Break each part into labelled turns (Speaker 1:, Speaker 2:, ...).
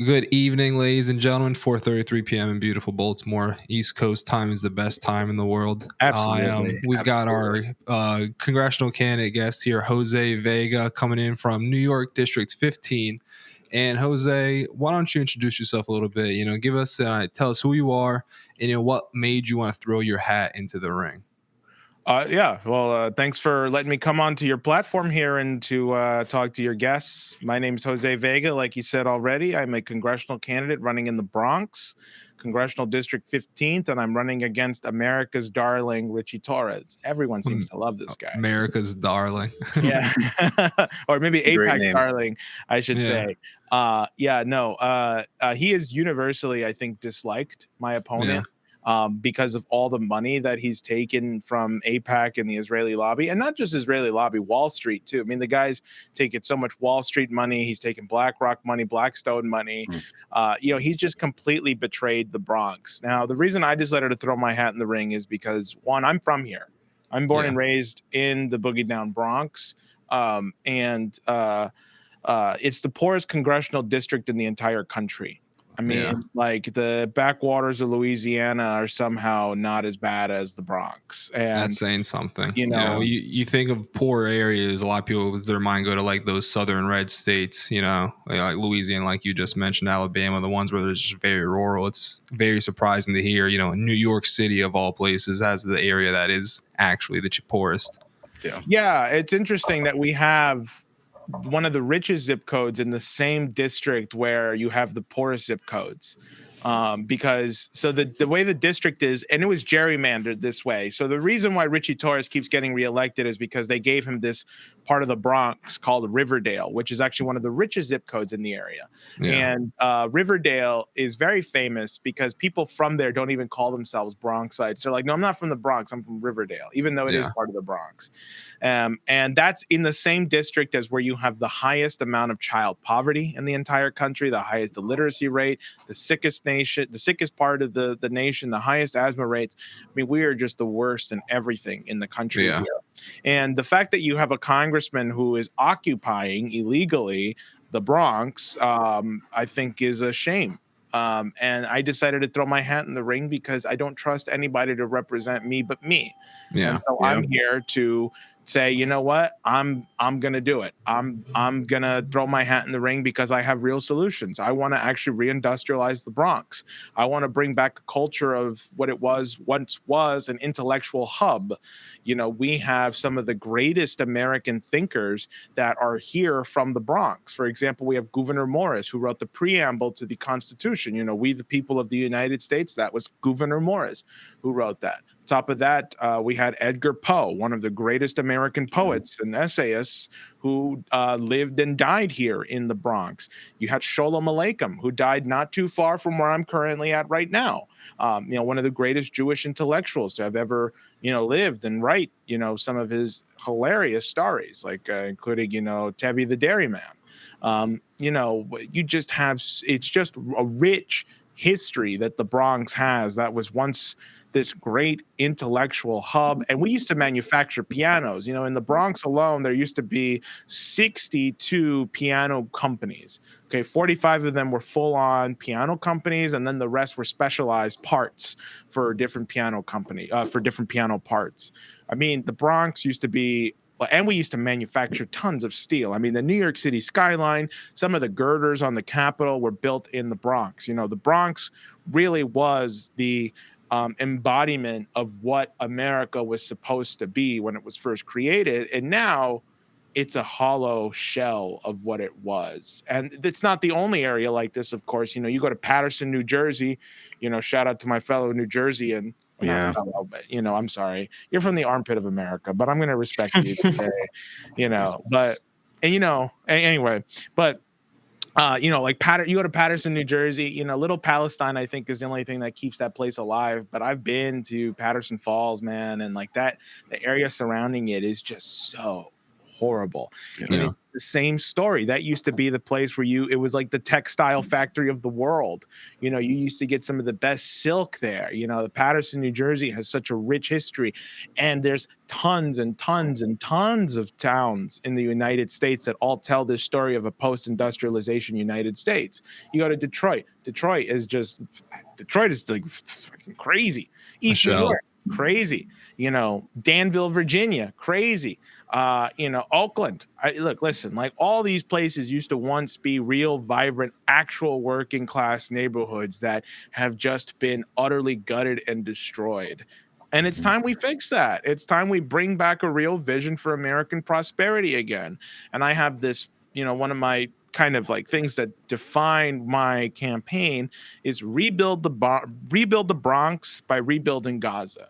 Speaker 1: Good evening, ladies and gentlemen. 4:33 p.m. in beautiful Baltimore. East Coast time is the best time in the world.
Speaker 2: Absolutely.
Speaker 1: We've got our congressional candidate guest here, Jose Vega, coming in from New York District 15. And Jose, why don't you introduce yourself a little bit? Give us, tell us who you are, and what made you want to throw your hat into the ring.
Speaker 2: Thanks for letting me come onto your platform here and to talk to your guests. My name is Jose Vega. Like you said already, I'm a congressional candidate running in the Bronx, Congressional District 15th, and I'm running against America's darling, Ritchie Torres. Everyone seems to love this guy.
Speaker 1: America's darling.
Speaker 2: Yeah. Or maybe
Speaker 3: Great
Speaker 2: APAC
Speaker 3: name.
Speaker 2: darling, I should
Speaker 1: Yeah.
Speaker 2: say. He is universally, I think, disliked, my opponent. Because of all the money that he's taken from AIPAC and the Israeli lobby, and not just Israeli lobby, Wall Street too. I mean, the guy's taken so much Wall Street money. He's taken BlackRock money, Blackstone money. He's just completely betrayed the Bronx. Now, the reason I decided to throw my hat in the ring is because, one, I'm from here. I'm born and raised in the boogie down Bronx. It's the poorest congressional district in the entire country. I mean, like the backwaters of Louisiana are somehow not as bad as the Bronx. And
Speaker 1: that's saying something.
Speaker 2: You
Speaker 1: think of poor areas, a lot of people with their mind go to like those southern red states, like Louisiana, like you just mentioned, Alabama, the ones where there's just very rural. It's very surprising to hear, New York City of all places has the area that is actually the poorest.
Speaker 2: Yeah, it's interesting that we have one of the richest zip codes in the same district where you have the poorest zip codes. Because the way the district is, and it was gerrymandered this way. So the reason why Ritchie Torres keeps getting reelected is because they gave him this part of the Bronx called Riverdale, which is actually one of the richest zip codes in the area. And Riverdale is very famous because people from there don't even call themselves Bronxites. They're like, no, I'm not from the Bronx. I'm from Riverdale, even though it is part of the Bronx. And that's in the same district as where you have the highest amount of child poverty in the entire country, the highest illiteracy rate, the sickest part of the nation, the highest asthma rates. I mean, we are just the worst in everything in the country here. And the fact that you have a congressman who is occupying illegally the Bronx, I think is a shame. And I decided to throw my hat in the ring because I don't trust anybody to represent me but me. And so I'm here to say, you know what, I'm gonna do it. I'm gonna throw my hat in the ring because I have real solutions. I want to actually reindustrialize the Bronx. I want to bring back a culture of what it once was an intellectual hub. We have some of the greatest American thinkers that are here from the Bronx. For example, we have Gouverneur Morris, who wrote the preamble to the Constitution. We the people of the United States. That was Gouverneur Morris who wrote that. Top of that, we had Edgar Poe, one of the greatest American poets and essayists who lived and died here in the Bronx. You had Sholem Aleichem, who died not too far from where I'm currently at right now. One of the greatest Jewish intellectuals to have ever, lived and write, some of his hilarious stories, like including, Tevye the Dairyman. You just have, it's just a rich history that the Bronx has that was once this great intellectual hub. And we used to manufacture pianos. In the Bronx alone, there used to be 62 piano companies. Okay, 45 of them were full-on piano companies, and then the rest were specialized parts for different piano parts. I mean, the Bronx used to be, and we used to manufacture tons of steel. I mean, the New York City skyline, some of the girders on the Capitol were built in the Bronx. The Bronx really was the embodiment of what America was supposed to be when it was first created. And now it's a hollow shell of what it was. And it's not the only area like this, of course. You go to Paterson, New Jersey, shout out to my fellow New Jerseyan. Not fellow, but, I'm sorry. You're from the armpit of America, but I'm going to respect you. Anyway, but you go to Paterson, New Jersey, Little Palestine, I think, is the only thing that keeps that place alive. But I've been to Patterson Falls, man, and like that, the area surrounding it is just so horrible. And
Speaker 1: Yeah.
Speaker 2: it's the same story. That used to be the place where it was like the textile factory of the world. You used to get some of the best silk there. The Paterson, New Jersey has such a rich history. And there's tons and tons and tons of towns in the United States that all tell this story of a post-industrialization United States. You go to Detroit. Detroit is like fucking crazy.
Speaker 1: A
Speaker 2: East New
Speaker 1: shell.
Speaker 2: York, crazy. Danville, Virginia, crazy. Oakland. Listen, like all these places used to once be real, vibrant, actual working class neighborhoods that have just been utterly gutted and destroyed. And it's time we fix that. It's time we bring back a real vision for American prosperity again. And I have this, one of my kind of like things that define my campaign is rebuild the Bronx by rebuilding Gaza.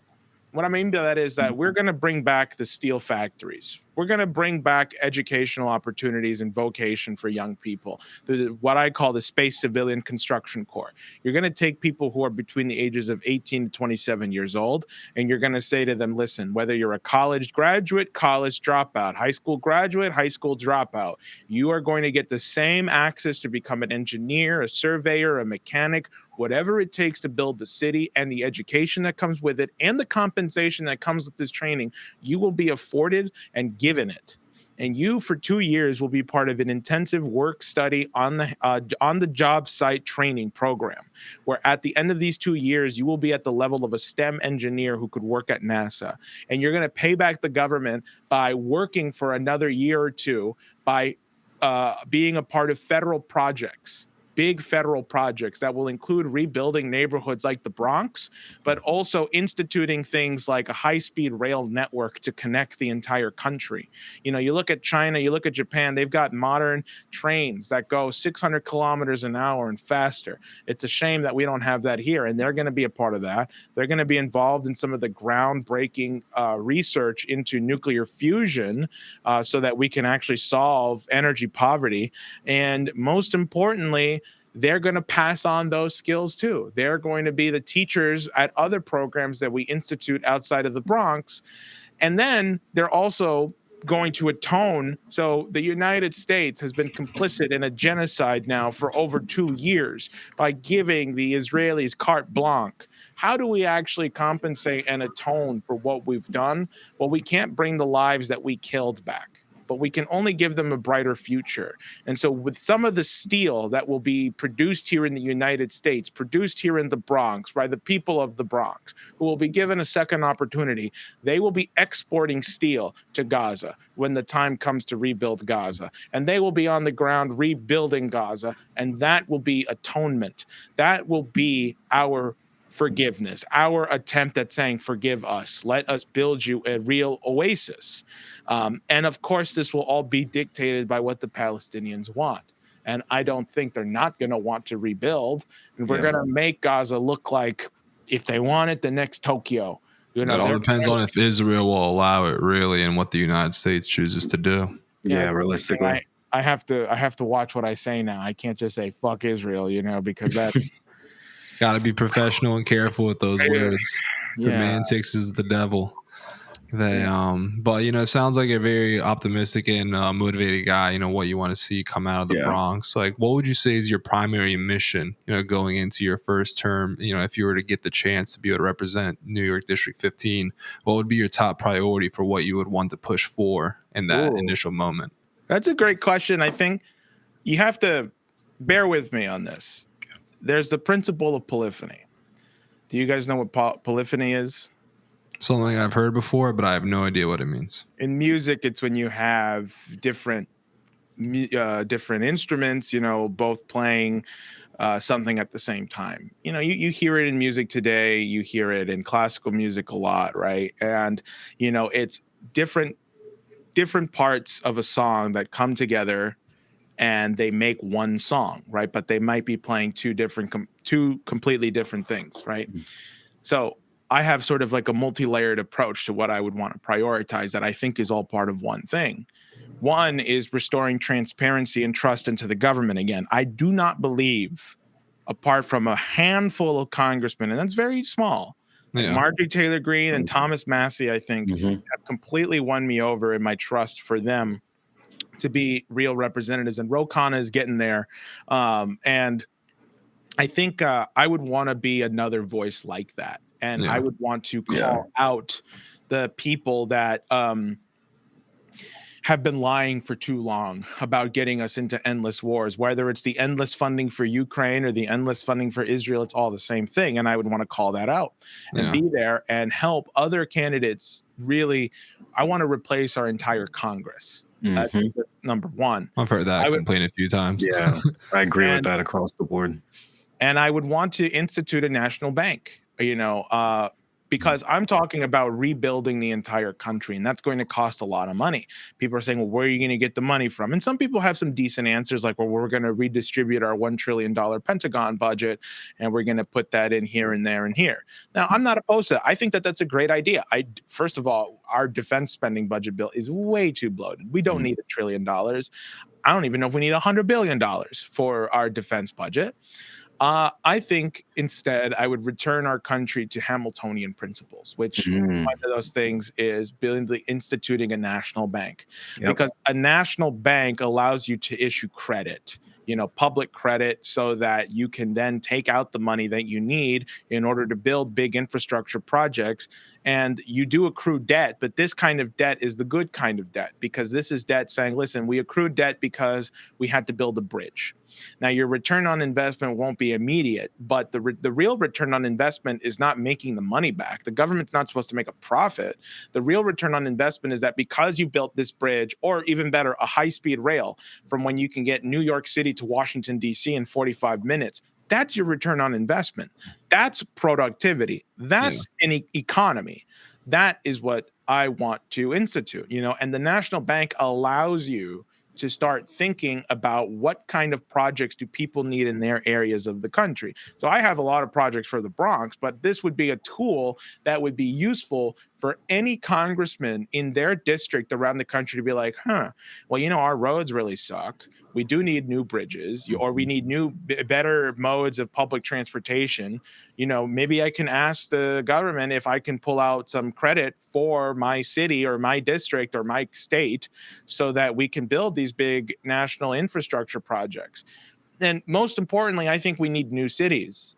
Speaker 2: What I mean by that is that we're going to bring back the steel factories. We're going to bring back educational opportunities and vocation for young people. What I call the Space Civilian Construction Corps. You're going to take people who are between the ages of 18 to 27 years old, and you're going to say to them, listen, whether you're a college graduate, college dropout, high school graduate, high school dropout, you are going to get the same access to become an engineer, a surveyor, a mechanic, whatever it takes to build the city, and the education that comes with it and the compensation that comes with this training, you will be afforded and given it. And you, for 2 years, will be part of an intensive work study on the job site training program, where at the end of these 2 years, you will be at the level of a STEM engineer who could work at NASA. And you're going to pay back the government by working for another year or two by being a part of federal projects. Big federal projects that will include rebuilding neighborhoods like the Bronx, but also instituting things like a high-speed rail network to connect the entire country. You look at China, you look at Japan, they've got modern trains that go 600 kilometers an hour and faster. It's a shame that we don't have that here, and they're going to be a part of that. They're going to be involved in some of the groundbreaking research into nuclear fusion so that we can actually solve energy poverty. And most importantly, they're going to pass on those skills too. They're going to be the teachers at other programs that we institute outside of the Bronx. And then they're also going to atone. So the United States has been complicit in a genocide now for over 2 years by giving the Israelis carte blanche. How do we actually compensate and atone for what we've done? Well, we can't bring the lives that we killed back, but we can only give them a brighter future. And so with some of the steel that will be produced here in the United States, produced here in the Bronx by the people of the Bronx, who will be given a second opportunity, they will be exporting steel to Gaza when the time comes to rebuild Gaza. And they will be on the ground rebuilding Gaza, and that will be atonement. That will be our forgiveness, our attempt at saying, forgive us. Let us build you a real oasis. And of course, this will all be dictated by what the Palestinians want. And I don't think they're not going to want to rebuild. And we're going to make Gaza look like, if they want it, the next Tokyo.
Speaker 1: It all depends on if Israel will allow it, really, and what the United States chooses to do.
Speaker 3: Yeah, realistically.
Speaker 2: I have to watch what I say now. I can't just say fuck Israel, because that
Speaker 1: Got to be professional and careful with those words. Semantics is the devil. But it sounds like a very optimistic and motivated guy. What you want to see come out of the Bronx. Like, what would you say is your primary mission? Going into your first term. If you were to get the chance to be able to represent New York District 15, what would be your top priority for what you would want to push for in that initial moment?
Speaker 2: That's a great question. I think you have to bear with me on this. There's the principle of polyphony. Do you guys know what polyphony is?
Speaker 1: Something I've heard before, but I have no idea what it means.
Speaker 2: In music, it's when you have different instruments, both playing something at the same time. You hear it in music today. You hear it in classical music a lot, right? And it's different parts of a song that come together and they make one song, right? But they might be playing two completely different things, right? So I have sort of like a multi-layered approach to what I would want to prioritize that I think is all part of one thing. One is restoring transparency and trust into the government again. I do not believe, apart from a handful of congressmen, and that's very small, Like
Speaker 1: Yeah.
Speaker 2: Marjorie Taylor Greene and
Speaker 3: Mm.
Speaker 2: Thomas Massey, I think,
Speaker 3: Mhm.
Speaker 2: have completely won me over in my trust for them to be real representatives. And Ro Khanna is getting there. And I think I would want to be another voice like that. And I
Speaker 1: Yeah.
Speaker 2: would want to
Speaker 3: Yeah.
Speaker 2: call out the people that have been lying for too long about getting us into endless wars, whether it's the endless funding for Ukraine or the endless funding for Israel. It's all the same thing. And I would want to call that out and
Speaker 1: Yeah.
Speaker 2: be there and help other candidates. Really, I want to replace our entire Congress. That's
Speaker 3: Mhm.
Speaker 2: number one.
Speaker 1: I've heard that
Speaker 2: I would,
Speaker 1: complaint a few times.
Speaker 3: Yeah, I agree with
Speaker 2: and
Speaker 3: that across the board.
Speaker 2: and I would want to institute a national bank, because I'm talking about rebuilding the entire country, and that's going to cost a lot of money. People are saying, well, where are you going to get the money from? And some people have some decent answers, like, well, we're going to redistribute our $1 trillion Pentagon budget, and we're going to put that in here and there and here. Now, I'm not opposed to that. I think that that's a great idea. First of all, our defense spending budget bill is way too bloated. We don't
Speaker 3: Mhm.
Speaker 2: need $1 trillion. I don't even know if we need $100 billion for our defense budget. I think instead I would return our country to Hamiltonian principles, which one
Speaker 3: Mm.
Speaker 2: of those things is instituting a national bank,
Speaker 3: Yep.
Speaker 2: because a national bank allows you to issue credit, public credit, so that you can then take out the money that you need in order to build big infrastructure projects. And you do accrue debt, but this kind of debt is the good kind of debt, because this is debt saying, listen, we accrued debt because we had to build a bridge. Now, your return on investment won't be immediate, but the real return on investment is not making the money back. The government's not supposed to make a profit. The real return on investment is that because you built this bridge, or even better, a high-speed rail from when you can get New York City to Washington, D.C. in 45 minutes, that's your return on investment. That's productivity.
Speaker 1: Yeah.
Speaker 2: That's an economy. That is what I want to institute, and the national bank allows you to start thinking about what kind of projects do people need in their areas of the country. So I have a lot of projects for the Bronx, but this would be a tool that would be useful for any congressman in their district around the country to be like, well, our roads really suck. We do need new bridges, or we need new, better modes of public transportation. Maybe I can ask the government if I can pull out some credit for my city or my district or my state, so that we can build these big national infrastructure projects. And most importantly, I think we need new cities.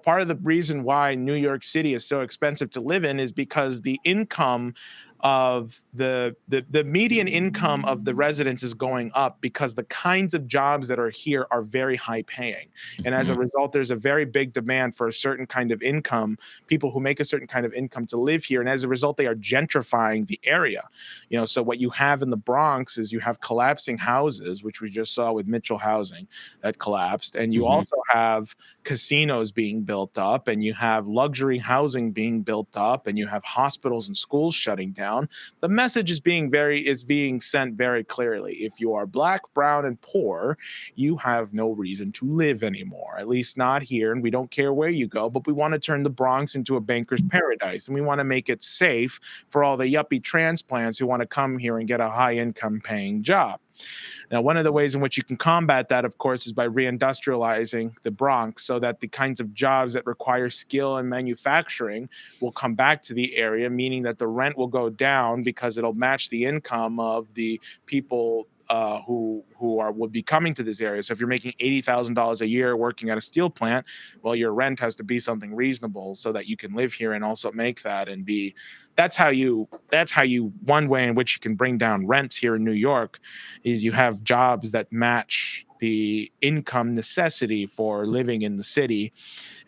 Speaker 2: Part of the reason why New York City is so expensive to live in is because the income of the median income of the residents is going up, because the kinds of jobs that are here are very high paying. And as a
Speaker 3: Mhm.
Speaker 2: result, there's a very big demand for a certain kind of income, people who make a certain kind of income to live here. And as a result, they are gentrifying the area. So what you have in the Bronx is you have collapsing houses, which we just saw with Mitchell Housing that collapsed. And you
Speaker 3: Mhm.
Speaker 2: also have casinos being built up, and you have luxury housing being built up, and you have hospitals and schools shutting down. The message is being sent very clearly. If you are black, brown, and poor, you have no reason to live anymore, at least not here. And we don't care where you go, but we want to turn the Bronx into a banker's paradise. And we want to make it safe for all the yuppie transplants who want to come here and get a high income paying job. Now, one of the ways in which you can combat that, of course, is by reindustrializing the Bronx, so that the kinds of jobs that require skill and manufacturing will come back to the area, meaning that the rent will go down because it'll match the income of the people who would be coming to this area. So if you're making $80,000 a year working at a steel plant, well, your rent has to be something reasonable so that you can live here and also make that and be. That's how you. One way in which you can bring down rents here in New York is you have jobs that match the income necessity for living in the city.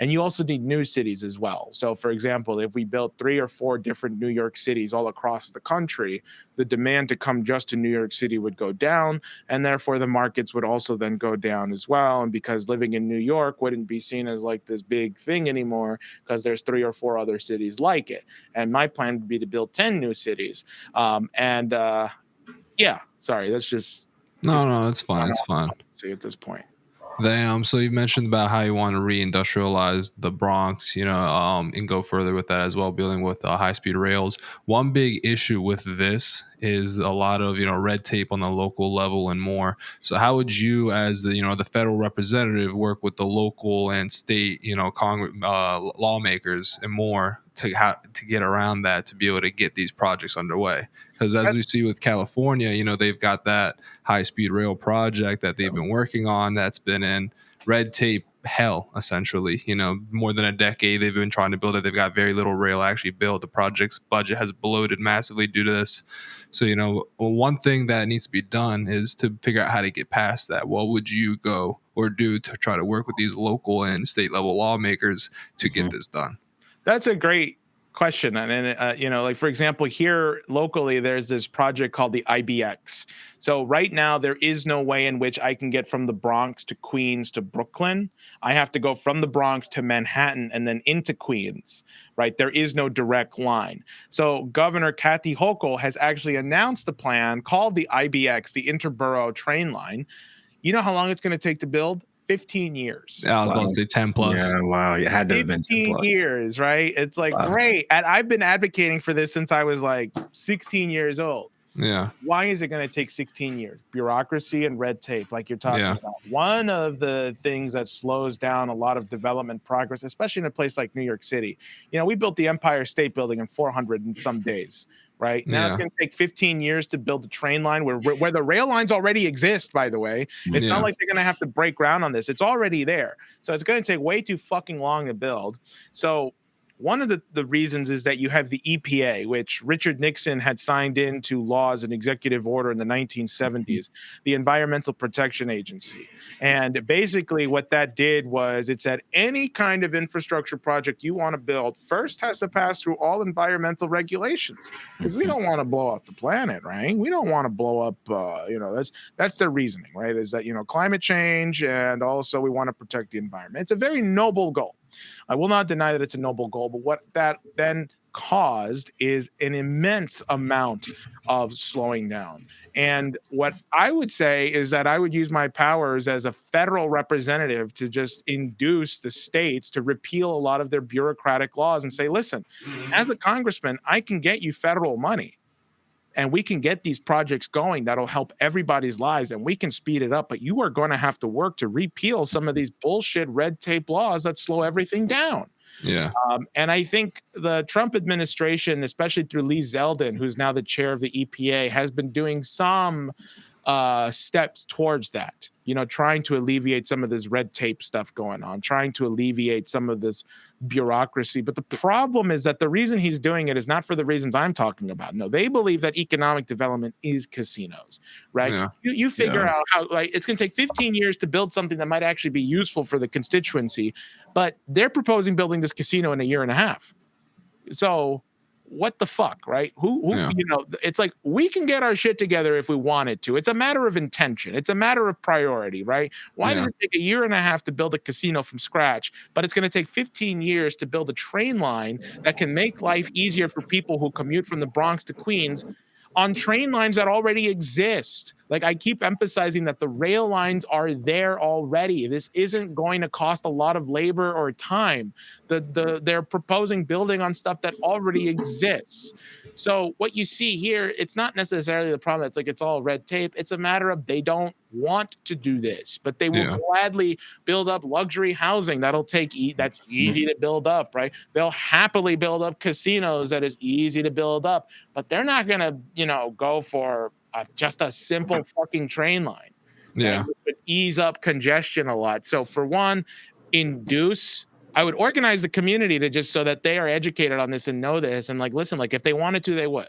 Speaker 2: And you also need new cities as well. So, for example, if we built 3 or 4 different New York cities all across the country, the demand to come just to New York City would go down, and therefore the markets would also then go down as well. And because living in New York wouldn't be seen as like this big thing anymore, because there's 3 or 4 other cities like it. And my plan would be to build 10 new cities. Yeah, sorry, that's
Speaker 1: No,
Speaker 2: just
Speaker 1: no, that's fine.
Speaker 2: gone
Speaker 1: It's
Speaker 2: off
Speaker 1: fine.
Speaker 2: policy at this point.
Speaker 1: So you mentioned about how you want to reindustrialize the Bronx, and go further with that as well, dealing with high-speed rails. One big issue with this is a lot of red tape on the local level and more. So how would you, as the federal representative, work with the local and state lawmakers and more to get around that, to be able to get these projects underway? Because as we see with California, they've got that high speed rail project that they've been working on that's been in red tape hell, essentially. More than a decade they've been trying to build it. They've got very little rail actually built. The project's budget has bloated massively due to this. So one thing that needs to be done is to figure out how to get past that. What would you go or do to try to work with these local and state level lawmakers to get this done?
Speaker 2: That's a great question. And like, for example, here locally, there's this project called the IBX. So right now, there is no way in which I can get from the Bronx to Queens to Brooklyn. I have to go from the Bronx to Manhattan and then into Queens, right? There is no direct line. So Governor Kathy Hochul has actually announced a plan called the IBX, the Interborough Train Line. You know how long it's going to take to build? 15 years.
Speaker 1: Yeah, I was about to say 10 plus.
Speaker 3: Yeah, wow. It had to have been 10 plus.
Speaker 2: Years, right? It's like, great. And I've been advocating for this since I was like 16 years old.
Speaker 1: Yeah.
Speaker 2: Why is it going to take 16 years? Bureaucracy and red tape, like you're talking about. One of the things that slows down a lot of development progress, especially in a place like New York City. We built the Empire State Building in 400 and some days. Right now, it's going to take 15 years to build the train line where the rail lines already exist, by the way. It's not like they're going to have to break ground on this. It's already there. So it's going to take way too fucking long to build. So one of the reasons is that you have the EPA, which Richard Nixon had signed into law as an executive order in the 1970s, the Environmental Protection Agency. And basically what that did was it said any kind of infrastructure project you want to build first has to pass through all environmental regulations, because we don't want to blow up the planet, right? We don't want to blow up, that's their reasoning, right? Is that, climate change, and also we want to protect the environment. It's a very noble goal. I will not deny that it's a noble goal, but what that then caused is an immense amount of slowing down. And what I would say is that I would use my powers as a federal representative to just induce the states to repeal a lot of their bureaucratic laws and say, listen, as a congressman, I can get you federal money. And we can get these projects going that'll help everybody's lives, and we can speed it up. But you are going to have to work to repeal some of these bullshit red tape laws that slow everything down.
Speaker 1: Yeah.
Speaker 2: And I think the Trump administration, especially through Lee Zeldin, who's now the chair of the EPA, has been doing some steps towards that, trying to alleviate some of this red tape stuff going on, trying to alleviate some of this bureaucracy. But the problem is that the reason he's doing it is not for the reasons I'm talking about. No, they believe that economic development is casinos, right?
Speaker 1: Yeah.
Speaker 2: You figure out how, like, it's going to take 15 years to build something that might actually be useful for the constituency, but they're proposing building this casino in a year and a half. So what the fuck, right? Who it's like, we can get our shit together if we wanted to. It's a matter of intention. It's a matter of priority, right? Why does it take a year and a half to build a casino from scratch, but it's going to take 15 years to build a train line that can make life easier for people who commute from the Bronx to Queens on train lines that already exist? Like, I keep emphasizing that the rail lines are there already. This isn't going to cost a lot of labor or time. They're proposing building on stuff that already exists. So what you see here, it's not necessarily the problem. It's like it's all red tape. It's a matter of they don't want to do this, but they will gladly build up luxury housing that's easy to build up, right? They'll happily build up casinos that is easy to build up, but they're not going to, go for just a simple fucking train line.
Speaker 1: Yeah.
Speaker 2: Which would ease up congestion a lot. So for one, I would organize the community to just so that they are educated on this and know this, and like, listen, like if they wanted to, they would,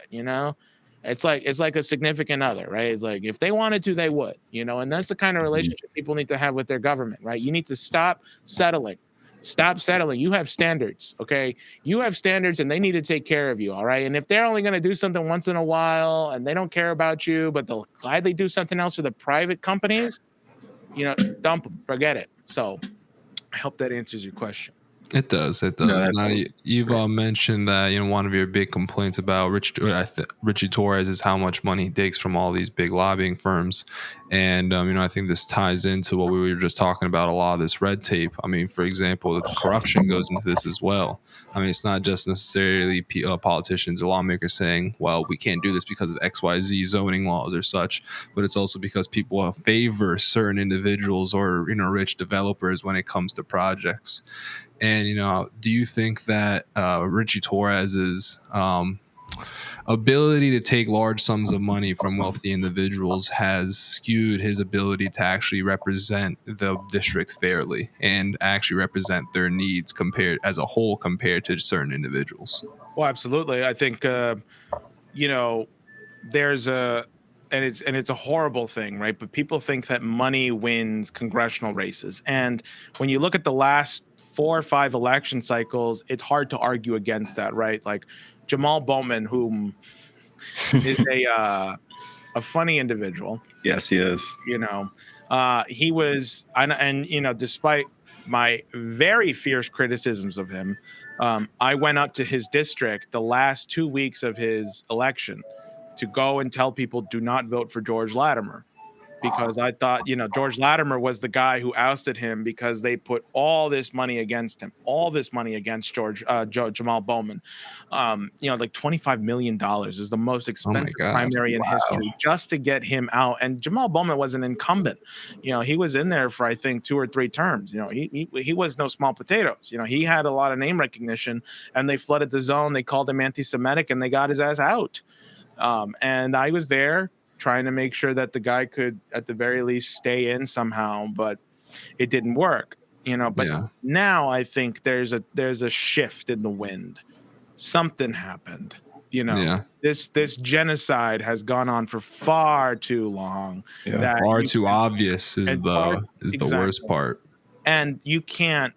Speaker 2: it's like a significant other, right? It's like, if they wanted to, they would, and that's the kind of relationship people need to have with their government, right? You need to stop settling. You have standards, okay? You have standards, and they need to take care of you, all right? And if they're only going to do something once in a while and they don't care about you, but they'll gladly do something else for the private companies, dump them, forget it. So I hope that answers your question.
Speaker 1: It does. It
Speaker 3: No,
Speaker 1: does.
Speaker 3: that
Speaker 1: Now
Speaker 3: does.
Speaker 1: you've mentioned that one of your big complaints about Richie Torres is how much money he takes from all these big lobbying firms, and I think this ties into what we were just talking about. A lot of this red tape. I mean, for example, the corruption goes into this as well. I mean, it's not just necessarily politicians or lawmakers saying, "Well, we can't do this because of XYZ zoning laws or such," but it's also because people favor certain individuals or rich developers when it comes to projects. And do you think that Richie Torres's ability to take large sums of money from wealthy individuals has skewed his ability to actually represent the district fairly and actually represent their needs compared as a whole compared to certain individuals?
Speaker 2: Well, absolutely. I think you know there's a and it's a horrible thing, right? But people think that money wins congressional races, and when you look at the last 4 or 5 election cycles, it's hard to argue against that, right? Like Jamal Bowman, whom is a funny individual.
Speaker 3: Yes, he is.
Speaker 2: You know, he was, and despite my very fierce criticisms of him, I went up to his district the last 2 weeks of his election to go and tell people, do not vote for George Latimer, because I thought, George Latimer was the guy who ousted him because they put all this money against him, all this money against Jamal Bowman. Like $25 million is the most
Speaker 1: Oh my
Speaker 2: expensive
Speaker 1: God.
Speaker 2: primary in history just to get him out. And Jamal Bowman was an incumbent. He was in there for, I think, 2 or 3 terms. He was no small potatoes. He had a lot of name recognition, and they flooded the zone. They called him anti-Semitic, and they got his ass out. And I was there trying to make sure that the guy could at the very least stay in somehow, but it didn't work. But
Speaker 1: Yeah.
Speaker 2: now I think there's a shift in the wind. Something happened.
Speaker 1: Yeah.
Speaker 2: This genocide has gone on for far too long.
Speaker 3: Yeah.
Speaker 2: That
Speaker 1: Far
Speaker 2: you
Speaker 1: too
Speaker 2: can-
Speaker 1: obvious is
Speaker 2: and
Speaker 1: the worst
Speaker 2: exactly.
Speaker 1: part.
Speaker 2: And you can't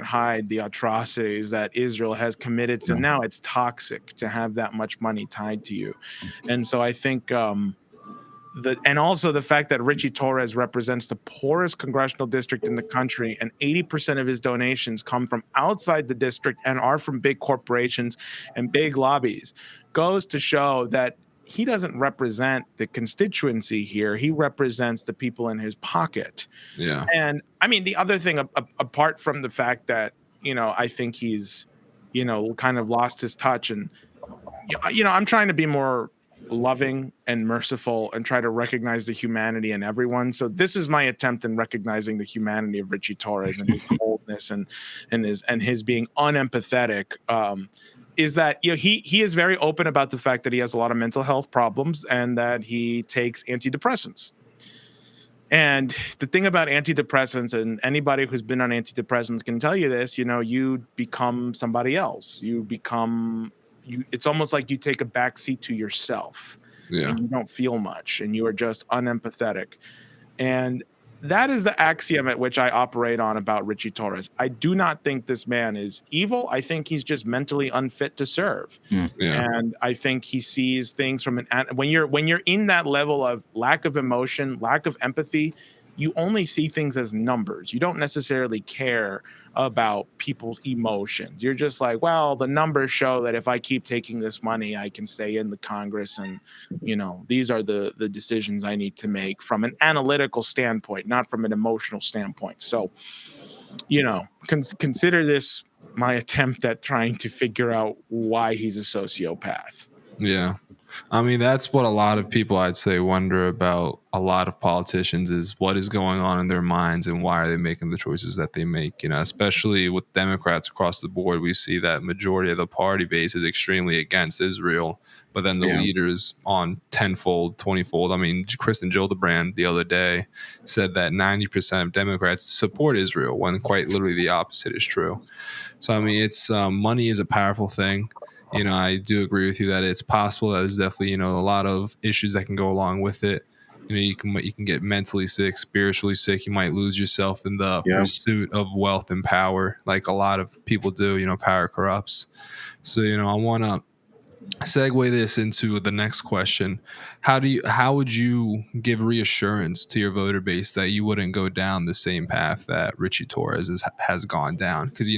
Speaker 2: hide the atrocities that Israel has committed. So
Speaker 3: Yeah.
Speaker 2: now it's toxic to have that much money tied to you. And so I think and also the fact that Ritchie Torres represents the poorest congressional district in the country, and 80% of his donations come from outside the district and are from big corporations and big lobbies, goes to show that he doesn't represent the constituency here. He represents the people in his pocket.
Speaker 1: Yeah.
Speaker 2: And I mean, the other thing, apart from the fact that, I think he's, kind of lost his touch. And, I'm trying to be more loving and merciful and try to recognize the humanity in everyone. So this is my attempt in recognizing the humanity of Ritchie Torres and his coldness and his being unempathetic. Is that he is very open about the fact that he has a lot of mental health problems and that he takes antidepressants. And the thing about antidepressants, and anybody who's been on antidepressants can tell you this, you become somebody else. It's almost like you take a backseat to yourself,
Speaker 1: Yeah.
Speaker 2: and you don't feel much, and you are just unempathetic. And that is the axiom at which I operate on about Ritchie Torres. I do not think this man is evil. I think he's just mentally unfit to serve.
Speaker 1: Yeah.
Speaker 2: And I think he sees things from when you're in that level of lack of emotion, lack of empathy, you only see things as numbers. You don't necessarily care about people's emotions. You're just like, well, the numbers show that if I keep taking this money, I can stay in the Congress, and these are the decisions I need to make from an analytical standpoint, not from an emotional standpoint. So, consider this my attempt at trying to figure out why he's a sociopath.
Speaker 1: Yeah. I mean, that's what a lot of people, I'd say, wonder about a lot of politicians, is what is going on in their minds and why are they making the choices that they make. Especially with Democrats across the board, we see that majority of the party base is extremely against Israel, but then the leaders on tenfold, 20-fold. I mean, Kristen Gillibrand the other day said that 90% of Democrats support Israel, when quite literally the opposite is true. So, I mean, it's money is a powerful thing. I do agree with you that it's possible that there's definitely, a lot of issues that can go along with it. You can get mentally sick, spiritually sick. You might lose yourself in the pursuit of wealth and power, like a lot of people do. Power corrupts. So, I want to segue this into the next question. How would you give reassurance to your voter base that you wouldn't go down the same path that Ritchie Torres has gone down? Because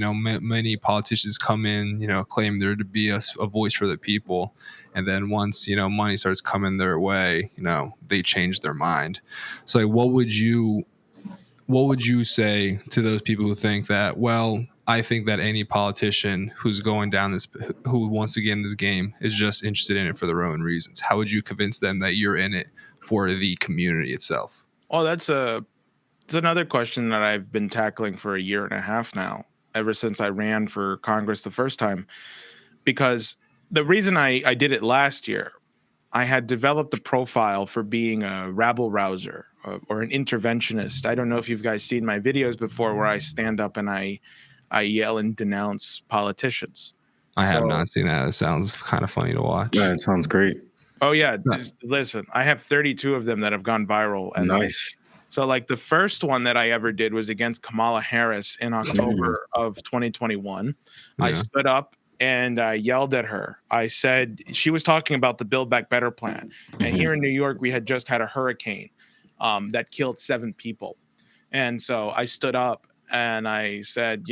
Speaker 1: many politicians come in, claim there to be a voice for the people, and then once money starts coming their way, they change their mind. So like, what would you say to those people who think that, well, I think that any politician who's going down who wants to get in this game is just interested in it for their own reasons? How would you convince them that you're in it for the community itself?
Speaker 2: Oh, it's another question that I've been tackling for a year and a half now, ever since I ran for Congress the first time, because the reason I did it last year, I had developed a profile for being a rabble rouser or an interventionist. I don't know if you've guys seen my videos before where I stand up and I yell and denounce politicians.
Speaker 1: I have not seen that. It sounds kind of funny to watch.
Speaker 3: Yeah, it sounds great.
Speaker 2: Oh yeah, listen, I have 32 of them that have gone viral. And
Speaker 3: nice.
Speaker 2: So like the first one that I ever did was against Kamala Harris in October of 2021. Yeah. I stood up and I yelled at her. I said, she was talking about the Build Back Better plan. And here in New York, we had just had a hurricane that killed 7 people. And so I stood up and I said,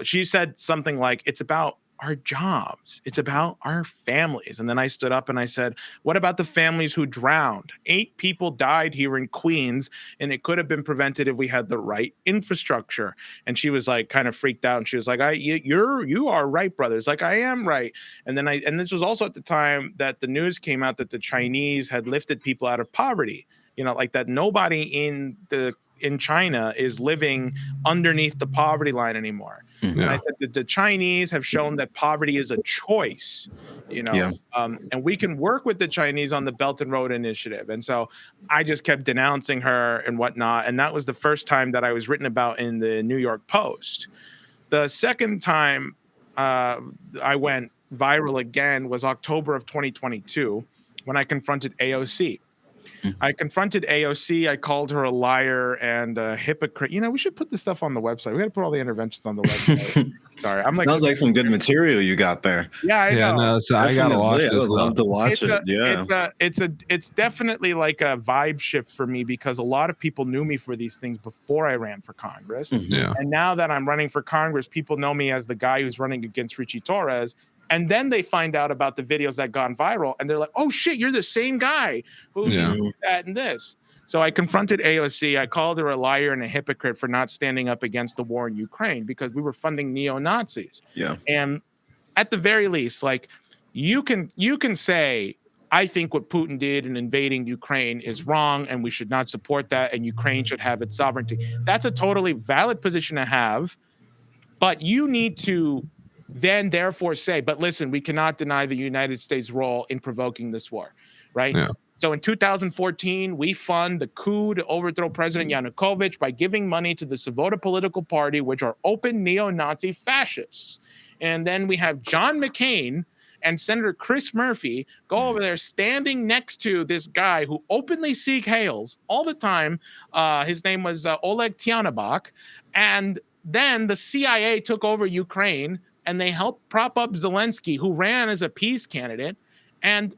Speaker 2: she said something like, it's about our jobs. It's about our families. And then I stood up and I said, what about the families who drowned? 8 people died here in Queens, and it could have been prevented if we had the right infrastructure. And she was like kind of freaked out. And she was like, you are right, brothers. Like, I am right. And then and this was also at the time that the news came out that the Chinese had lifted people out of poverty, like that nobody in China is living underneath the poverty line anymore. And I said that the Chinese have shown that poverty is a choice, and we can work with the Chinese on the Belt and Road Initiative. And so I just kept denouncing her and whatnot. And that was the first time that I was written about in the New York Post. The second time I went viral again was October of 2022 when I confronted AOC. I confronted AOC. I called her a liar and a hypocrite. We should put this stuff on the website. We got to put all the interventions on the website. Sorry, I'm like,
Speaker 3: sounds like some good material you got there.
Speaker 2: Yeah, I know.
Speaker 1: No, so I gotta watch this.
Speaker 3: I would love to watch it. Yeah,
Speaker 2: it's definitely like a vibe shift for me because a lot of people knew me for these things before I ran for Congress.
Speaker 1: Yeah.
Speaker 2: And now that I'm running for Congress, people know me as the guy who's running against Ritchie Torres. And then they find out about the videos that gone viral, and they're like, "Oh shit, you're the same guy who did that and this." So I confronted AOC. I called her a liar and a hypocrite for not standing up against the war in Ukraine because we were funding neo-Nazis.
Speaker 3: Yeah.
Speaker 2: And at the very least, like you can say, I think what Putin did in invading Ukraine is wrong, and we should not support that, and Ukraine should have its sovereignty. That's a totally valid position to have, but you need to then therefore say, but listen, we cannot deny the United States' role in provoking this war, right?
Speaker 1: Yeah.
Speaker 2: So in 2014, we fund the coup to overthrow President Yanukovych by giving money to the Svoboda political party, which are open neo-Nazi fascists. And then we have John McCain and Senator Chris Murphy go over there standing next to this guy who openly Sieg Heils all the time. His name was Oleg Tyanabak. And then the CIA took over Ukraine, and they helped prop up Zelensky, who ran as a peace candidate. And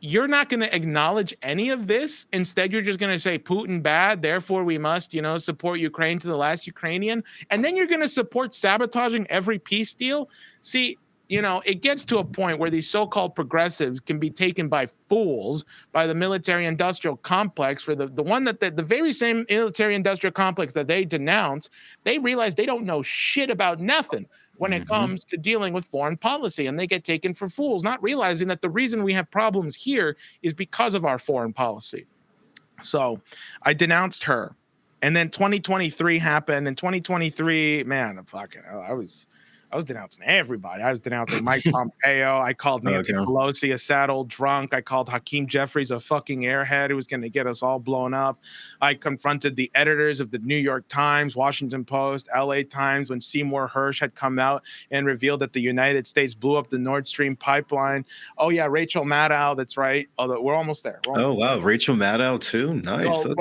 Speaker 2: you're not going to acknowledge any of this. Instead, you're just going to say Putin bad, therefore we must, support Ukraine to the last Ukrainian. And then you're going to support sabotaging every peace deal. See, it gets to a point where these so-called progressives can be taken by fools by the military-industrial complex for the one that the very same military-industrial complex that they denounce. They realize they don't know shit about nothing when it comes to dealing with foreign policy, and they get taken for fools, not realizing that the reason we have problems here is because of our foreign policy. So I denounced her, and then 2023 happened. And 2023, man, I was denouncing everybody. I was denouncing Mike Pompeo. I called Nancy Pelosi a sad old drunk. I called Hakeem Jeffries a fucking airhead who was going to get us all blown up. I confronted the editors of the New York Times, Washington Post, LA Times when Seymour Hersh had come out and revealed that the United States blew up the Nord Stream pipeline. Oh, yeah, Rachel Maddow. That's right. Although we're almost there.
Speaker 3: Wow. Rachel Maddow, too. Nice.
Speaker 2: So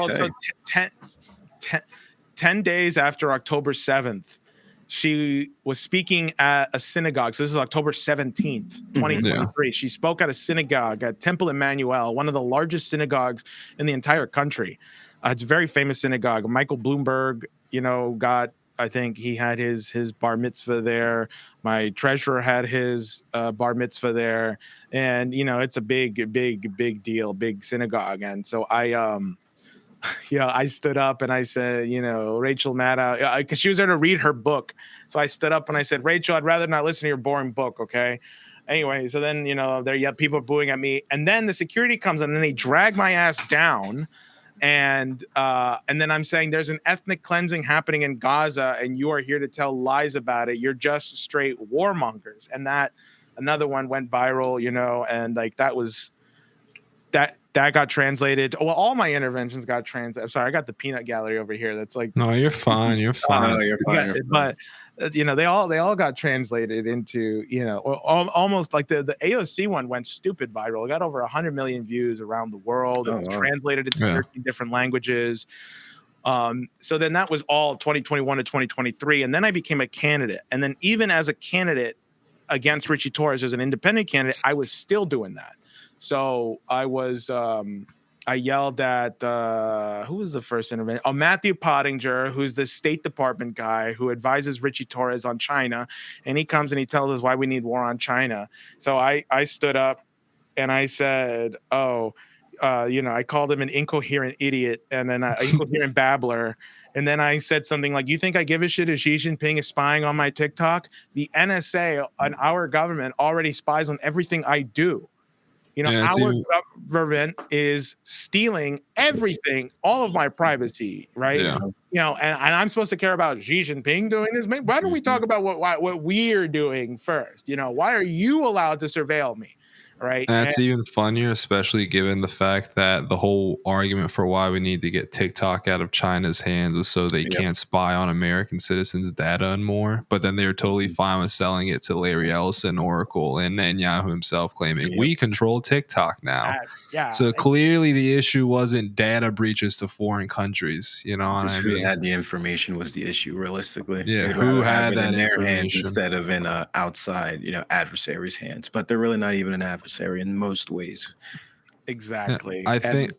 Speaker 2: 10 days after October 7th, she was speaking at a synagogue. So this is October 17th, 2023. She spoke at a synagogue at Temple Emmanuel, one of the largest synagogues in the entire country. It's a very famous synagogue. Michael Bloomberg, I think he had his bar mitzvah there. My treasurer had his bar mitzvah there. And, it's a big deal, big synagogue. And so I stood up and I said, Rachel Maddow, because she was there to read her book. So I stood up and I said, Rachel, I'd rather not listen to your boring book. Okay. Anyway, so then, people are booing at me. And then the security comes and then they drag my ass down. And then I'm saying there's an ethnic cleansing happening in Gaza and you are here to tell lies about it. You're just straight warmongers. And that another one went viral, and like that was that got translated. Well, all my interventions got translated. I'm sorry, I got the peanut gallery over here. That's like,
Speaker 1: no, you're fine. You're fine.
Speaker 3: No, you're fine.
Speaker 2: Yeah, but they all got translated into, almost like the AOC one went stupid viral. It got over 100 million views around the world. It was translated into 13 different languages. So then that was all 2021 to 2023, and then I became a candidate. And then even as a candidate against Ritchie Torres as an independent candidate, I was still doing that. So I was, I yelled at, who was the first intervention? Oh, Matthew Pottinger, who's the State Department guy who advises Ritchie Torres on China. And he comes and he tells us why we need war on China. So I stood up and I said, I called him an incoherent idiot and then an incoherent babbler. And then I said something like, you think I give a shit if Xi Jinping is spying on my TikTok? The NSA and our government already spies on everything I do. Our government is stealing everything, all of my privacy, right?
Speaker 1: Yeah.
Speaker 2: And I'm supposed to care about Xi Jinping doing this. Why don't we talk about what we're doing first? Why are you allowed to surveil me? Right.
Speaker 1: That's even funnier, especially given the fact that the whole argument for why we need to get TikTok out of China's hands was so they can't spy on American citizens' data and more. But then they were totally fine with selling it to Larry Ellison, Oracle, and Netanyahu himself claiming we control TikTok now. So clearly the issue wasn't data breaches to foreign countries. You know what I mean?
Speaker 3: Who had the information was the issue, realistically.
Speaker 1: Yeah, who had that
Speaker 3: in their
Speaker 1: information
Speaker 3: hands instead of in outside, adversaries' hands. But they're really not even an adversary in most ways.
Speaker 2: Exactly.
Speaker 1: I think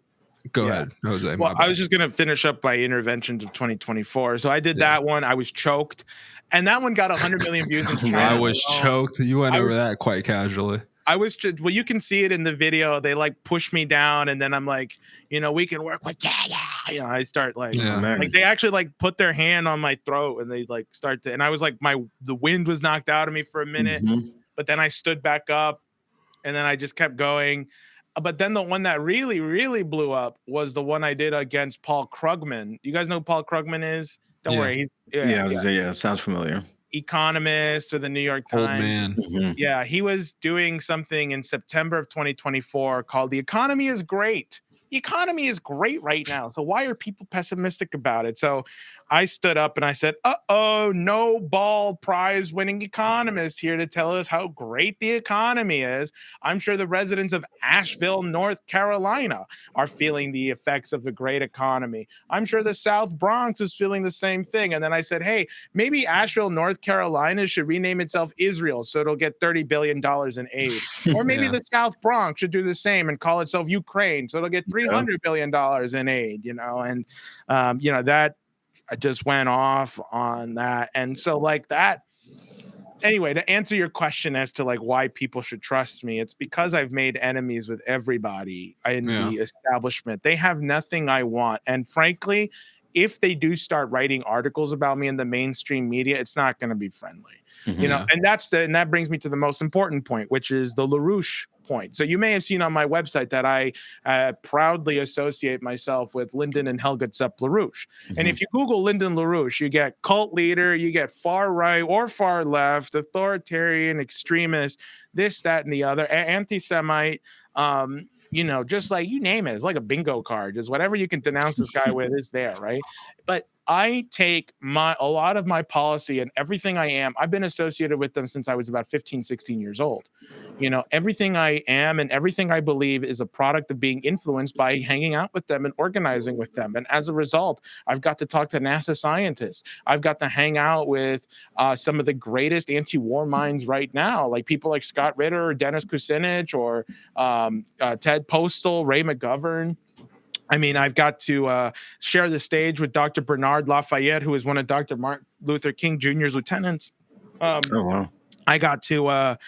Speaker 1: go ahead, Jose.
Speaker 2: Well, I was just gonna finish up by interventions of 2024. So I did that one. I was choked, and that one got 100 million views in China.
Speaker 1: I was choked. You went over that quite casually.
Speaker 2: I was just, well, you can see it in the video. They like push me down, and then I'm like, we can work with I start like they actually like put their hand on my throat, and they like start to, and I was like, the wind was knocked out of me for a minute, but then I stood back up. And then I just kept going. But then the one that really, really blew up was the one I did against Paul Krugman. You guys know who Paul Krugman is? Don't worry. He's
Speaker 3: sounds familiar.
Speaker 2: Economist or the New York Times.
Speaker 1: Old man.
Speaker 2: Yeah, he was doing something in September of 2024 called "The Economy is Great." The economy is great right now. So why are people pessimistic about it? So I stood up and I said, Nobel Prize winning economist here to tell us how great the economy is. I'm sure the residents of Asheville, North Carolina are feeling the effects of the great economy. I'm sure the South Bronx is feeling the same thing. And then I said, hey, maybe Asheville, North Carolina should rename itself Israel so it'll get $30 billion in aid. Or maybe the South Bronx should do the same and call itself Ukraine so it'll get $300 billion in aid, and that I just went off on that. And so like that, anyway, to answer your question as to like why people should trust me, it's because I've made enemies with everybody in the establishment. They have nothing I want. And frankly, if they do start writing articles about me in the mainstream media, it's not going to be friendly, and that brings me to the most important point, which is the LaRouche point. So you may have seen on my website that I proudly associate myself with Lyndon and Helga Tsepp-LaRouche. And if you Google Lyndon LaRouche, you get cult leader, you get far right or far left, authoritarian, extremist, this, that, and the other, anti-Semite, just like you name it. It's like a bingo card. Just whatever you can denounce this guy with is there, right? But I take a lot of my policy and everything I am. I've been associated with them since I was about 15, 16 years old. Everything I am and everything I believe is a product of being influenced by hanging out with them and organizing with them. And as a result, I've got to talk to NASA scientists. I've got to hang out with some of the greatest anti-war minds right now, like people like Scott Ritter or Dennis Kucinich or Ted Postal, Ray McGovern. I mean, I've got to share the stage with Dr. Bernard Lafayette, who is one of Dr. Martin Luther King Jr.'s lieutenants. Um,
Speaker 3: Oh wow.
Speaker 2: I got to I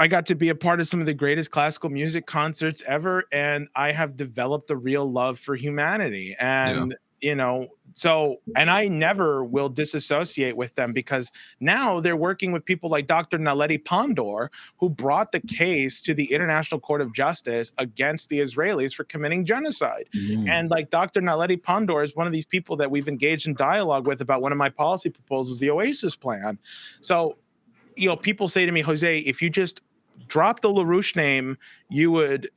Speaker 2: got to be a part of some of the greatest classical music concerts ever, and I have developed a real love for humanity.
Speaker 1: Yeah.
Speaker 2: And and I never will disassociate with them because now they're working with people like Dr. Naledi Pandor, who brought the case to the International Court of Justice against the Israelis for committing genocide.
Speaker 3: Mm.
Speaker 2: And like Dr. Naledi Pandor is one of these people that we've engaged in dialogue with about one of my policy proposals, the Oasis Plan. So people say to me, Jose, if you just drop the LaRouche name, you would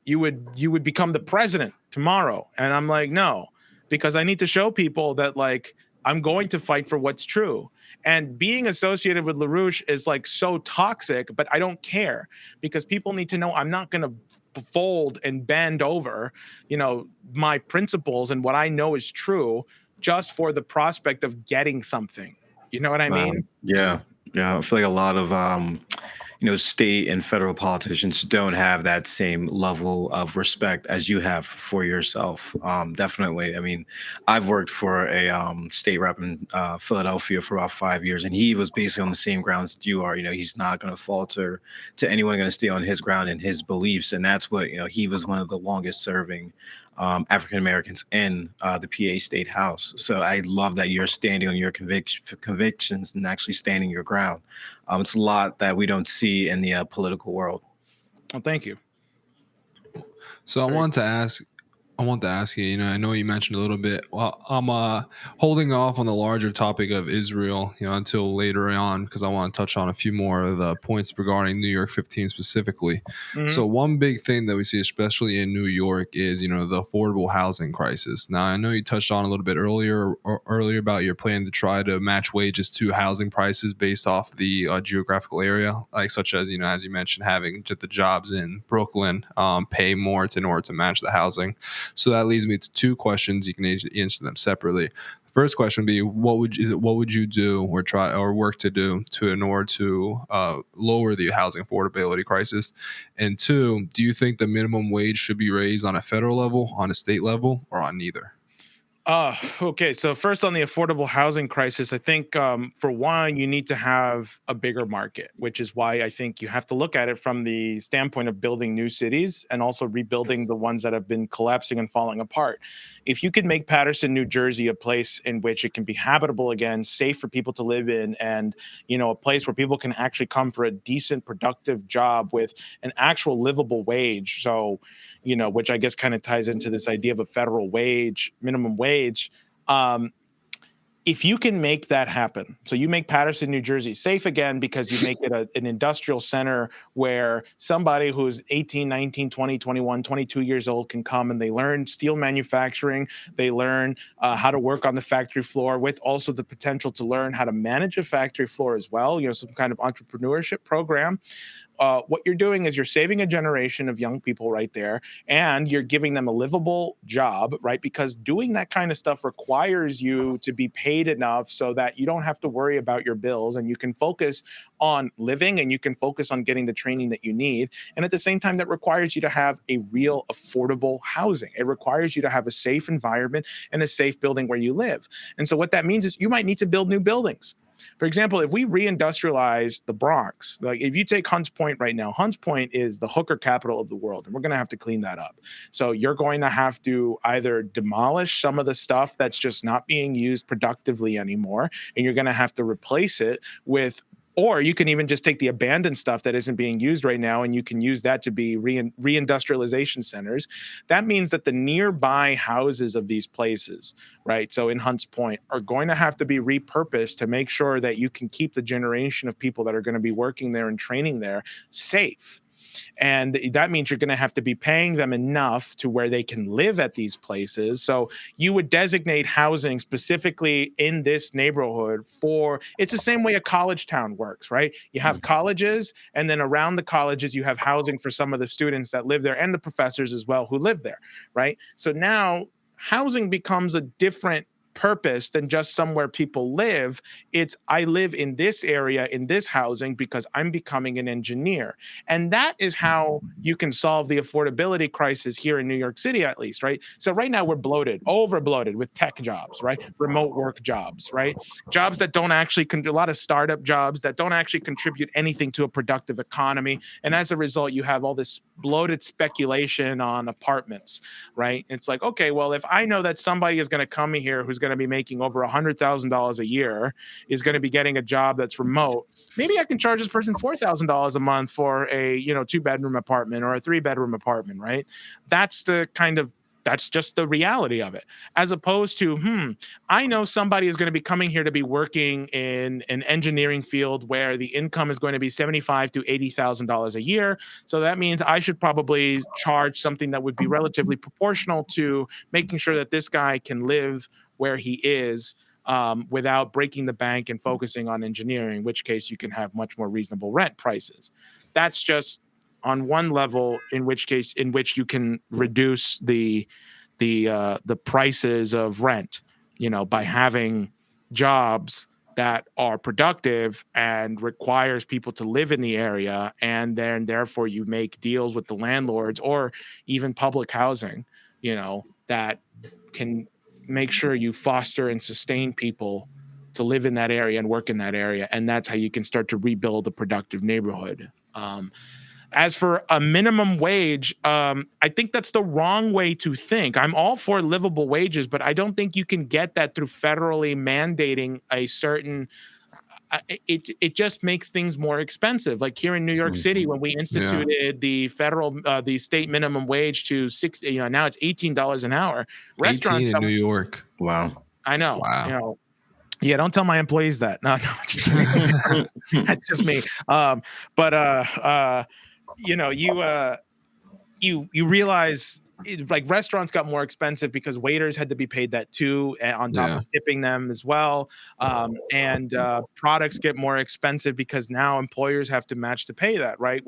Speaker 2: become the president tomorrow. And I'm like, no, because I need to show people that like I'm going to fight for what's true. And being associated with LaRouche is like so toxic, but I don't care because people need to know I'm not going to fold and bend over, my principles and what I know is true just for the prospect of getting something. You know what I
Speaker 3: Wow.
Speaker 2: mean?
Speaker 3: Yeah. Yeah. I feel like a lot of state and federal politicians don't have that same level of respect as you have for yourself. Definitely. I mean, I've worked for a state rep in Philadelphia for about 5 years, and he was basically on the same grounds that you are. He's not going to falter to anyone, going to stay on his ground and his beliefs, and that's what he was one of the longest serving African Americans in the PA State House. So I love that you're standing on your convictions and actually standing your ground. It's a lot that we don't see in the political world.
Speaker 2: Well, thank you.
Speaker 1: So
Speaker 2: It's very
Speaker 1: I want to ask you, I know you mentioned a little bit. Well, I'm holding off on the larger topic of Israel, until later on because I want to touch on a few more of the points regarding New York 15 specifically. So
Speaker 2: Mhm.
Speaker 1: one big thing that we see, especially in New York, is the affordable housing crisis. Now I know you touched on a little bit earlier about your plan to try to match wages to housing prices based off the geographical area, like such as as you mentioned, having just the jobs in Brooklyn pay more in order to match the housing. So that leads me to two questions. You can answer them separately. The first question would be, what would you do or try or work to do in order to lower the housing affordability crisis? And two, do you think the minimum wage should be raised on a federal level, on a state level, or on neither?
Speaker 2: Okay. So first on the affordable housing crisis, I think for one, you need to have a bigger market, which is why I think you have to look at it from the standpoint of building new cities and also rebuilding the ones that have been collapsing and falling apart. If you could make Paterson, New Jersey, a place in which it can be habitable again, safe for people to live in, and a place where people can actually come for a decent, productive job with an actual livable wage. So which I guess kind of ties into this idea of a federal wage, minimum wage. Um, if you can make that happen, so you make Paterson, New Jersey safe again because you make it an industrial center where somebody who's 18, 19, 20, 21, 22 years old can come and they learn steel manufacturing. They learn how to work on the factory floor with also the potential to learn how to manage a factory floor as well, some kind of entrepreneurship program. What you're doing is you're saving a generation of young people right there, and you're giving them a livable job, right? Because doing that kind of stuff requires you to be paid enough so that you don't have to worry about your bills and you can focus on living and you can focus on getting the training that you need. And at the same time, that requires you to have a real affordable housing. It requires you to have a safe environment and a safe building where you live. And so what that means is you might need to build new buildings. For example, if we reindustrialize the Bronx, like if you take Hunts Point right now, Hunts Point is the hooker capital of the world, and we're going to have to clean that up. So you're going to have to either demolish some of the stuff that's just not being used productively anymore, and you're going to have to replace it with, or you can even just take the abandoned stuff that isn't being used right now and you can use that to be reindustrialization centers. That means that the nearby houses of these places, right? So in Hunts Point, are going to have to be repurposed to make sure that you can keep the generation of people that are going to be working there and training there safe. And that means you're going to have to be paying them enough to where they can live at these places. So you would designate housing specifically in this neighborhood for, it's the same way a college town works, right? You have colleges, and then around the colleges, you have housing for some of the students that live there and the professors as well who live there, right? So now housing becomes a different purpose than just somewhere people live. It's, I live in this area in this housing because I'm becoming an engineer. And that is how you can solve the affordability crisis here in New York City, at least, right? So right now we're bloated, over bloated with tech jobs, right? Remote work jobs, right? Jobs that don't actually a lot of startup jobs that don't actually contribute anything to a productive economy. And as a result, you have all this bloated speculation on apartments, right? It's like, okay, well, if I know that somebody is going to come here who's going to be making over $100,000 a year, is going to be getting a job that's remote, maybe I can charge this person $4,000 a month for a 2-bedroom apartment or a 3-bedroom apartment, right? That's just the reality of it. As opposed to, I know somebody is going to be coming here to be working in an engineering field where the income is going to be $75,000 to $80,000 a year. So that means I should probably charge something that would be relatively proportional to making sure that this guy can live where he is, without breaking the bank and focusing on engineering, in which case you can have much more reasonable rent prices. That's just on one level, in which you can reduce the prices of rent, by having jobs that are productive and requires people to live in the area, and then therefore you make deals with the landlords or even public housing, that can make sure you foster and sustain people to live in that area and work in that area, and that's how you can start to rebuild a productive neighborhood. As for a minimum wage, I think that's the wrong way to think. I'm all for livable wages, but I don't think you can get that through federally mandating a certain. It just makes things more expensive. Like here in New York City, when we instituted the state minimum wage to 60, now it's $18 an hour.
Speaker 1: 18 in New York.
Speaker 3: Wow.
Speaker 2: I know.
Speaker 1: Wow.
Speaker 2: Yeah, don't tell my employees that. No, just kidding. That's just me. You realize like restaurants got more expensive because waiters had to be paid that too, on top of tipping them as well. And products get more expensive because now employers have to match to pay that, right?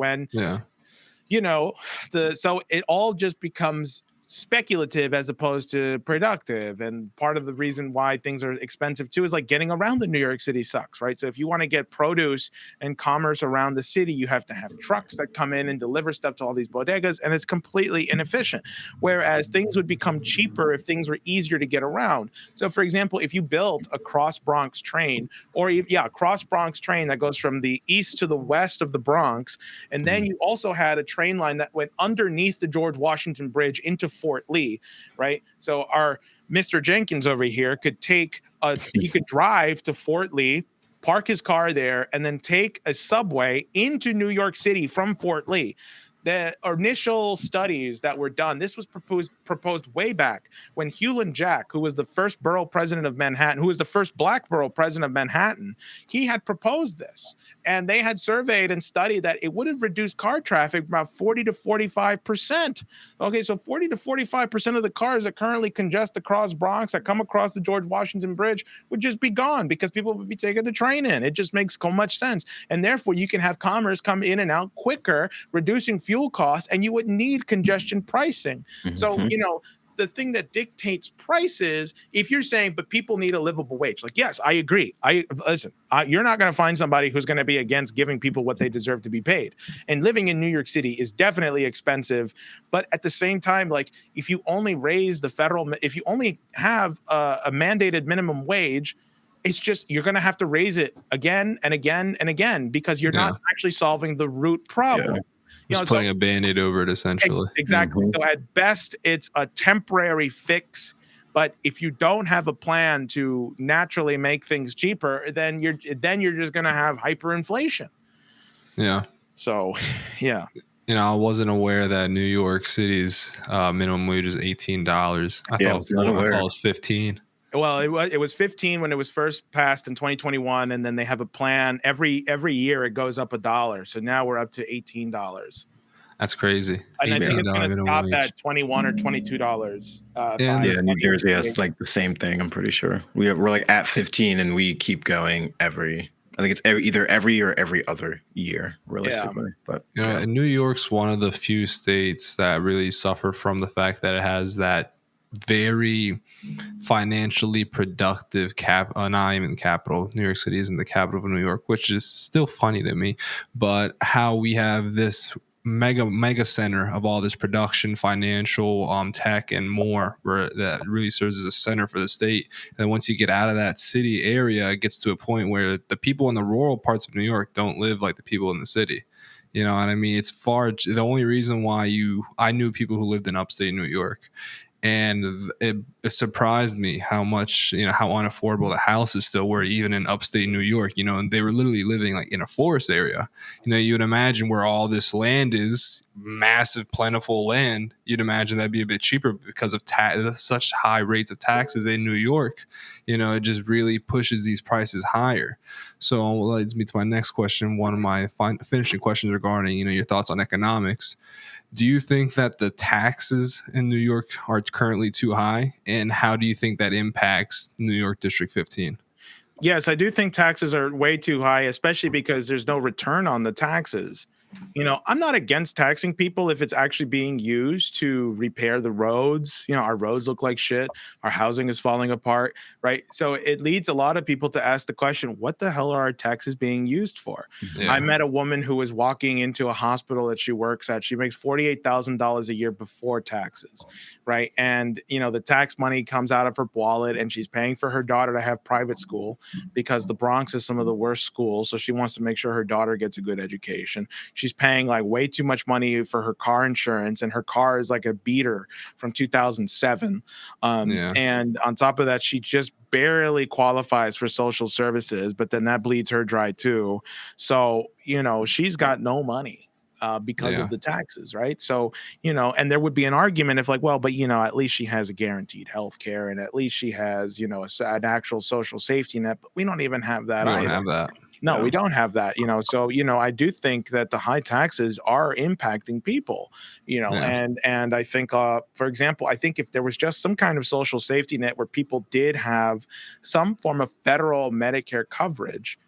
Speaker 2: So it all just becomes speculative as opposed to productive. And part of the reason why things are expensive too is like getting around the New York City sucks, right? So if you want to get produce and commerce around the city, you have to have trucks that come in and deliver stuff to all these bodegas, and it's completely inefficient. Whereas things would become cheaper if things were easier to get around. So for example, if you built a cross Bronx train, or a cross Bronx train that goes from the east to the west of the Bronx, and then you also had a train line that went underneath the George Washington Bridge into Fort Lee, right? So our Mr. Jenkins over here could he could drive to Fort Lee, park his car there, and then take a subway into New York City from Fort Lee. The initial studies that were done, this was proposed way back when Hewlin Jack, who was the first borough president of Manhattan, who was the first black borough president of Manhattan, he had proposed this. And they had surveyed and studied that it would have reduced car traffic about 40 to 45%. Okay, so 40 to 45% of the cars that currently congest across Bronx, that come across the George Washington Bridge, would just be gone because people would be taking the train in. It just makes so much sense. And therefore, you can have commerce come in and out quicker, reducing fuel costs, and you wouldn't need congestion pricing. So, the thing that dictates prices, if you're saying, but people need a livable wage, like, yes, I agree. You're not going to find somebody who's going to be against giving people what they deserve to be paid. And living in New York City is definitely expensive. But at the same time, like, if you only raise if you only have a mandated minimum wage, it's just, you're going to have to raise it again and again and again because you're not actually solving the root problem.
Speaker 3: Yeah.
Speaker 1: Just putting a Band-Aid over it, essentially.
Speaker 2: Exactly. So at best, it's a temporary fix. But if you don't have a plan to naturally make things cheaper, then you're just going to have hyperinflation.
Speaker 1: Yeah.
Speaker 2: So, yeah.
Speaker 1: I wasn't aware that New York City's minimum wage is $18. I thought it was 15.
Speaker 2: Well, it was 15 when it was first passed in 2021, and then they have a plan every year it goes up $1. So now we're up to $18.
Speaker 1: That's crazy.
Speaker 2: And I think it's going
Speaker 1: $18
Speaker 2: to
Speaker 1: minimum
Speaker 2: stop
Speaker 1: wage.
Speaker 2: at $21 or $22
Speaker 1: And
Speaker 2: by
Speaker 3: Yeah, New Jersey has
Speaker 2: 2028.
Speaker 3: like the same thing. I'm pretty sure we're like at 15, and we keep going every. I think it's either every or every other year,
Speaker 2: Yeah.
Speaker 3: realistically. But
Speaker 1: and New York's one of the few states that really suffer from the fact that it has that very financially productive not even capital. New York City isn't the capital of New York, which is still funny to me. But how we have this mega center of all this production, financial, tech, and more, where that really serves as a center for the state. And then once you get out of that city area, it gets to a point where the people in the rural parts of New York don't live like the people in the city. You know what I mean? It's far. The only reason why I knew people who lived in upstate New York, and it surprised me how much, how unaffordable the houses still were, even in upstate New York. And they were literally living like in a forest area. You would imagine where all this land is, massive plentiful land, you'd imagine that'd be a bit cheaper because of such high rates of taxes in New York. It just really pushes these prices higher. So that leads me to my next question, one of my finishing questions regarding your thoughts on economics. Do you think that the taxes in New York are currently too high? And how do you think that impacts New York District 15?
Speaker 2: Yes, I do think taxes are way too high, especially because there's no return on the taxes. I'm not against taxing people if it's actually being used to repair the roads. Our roads look like shit. Our housing is falling apart, right? So it leads a lot of people to ask the question, what the hell are our taxes being used for?
Speaker 1: Yeah.
Speaker 2: I met a woman who was walking into a hospital that she works at. She makes $48,000 a year before taxes, right? And, the tax money comes out of her wallet, and she's paying for her daughter to have private school because the Bronx is some of the worst schools. So she wants to make sure her daughter gets a good education. She's paying like way too much money for her car insurance, and her car is like a beater from 2007.
Speaker 1: Yeah.
Speaker 2: And on top of that, she just barely qualifies for social services, but then that bleeds her dry too. So, she's got no money. Because of the taxes, right? So, and there would be an argument if like, well, but at least she has a guaranteed health care, and at least she has, an actual social safety net, but we don't even have that
Speaker 1: We
Speaker 2: either.
Speaker 1: don't have that.
Speaker 2: No, we don't have that, so, I do think that the high taxes are impacting people, and I think, for example, I think if there was just some kind of social safety net where people did have some form of federal Medicare coverage,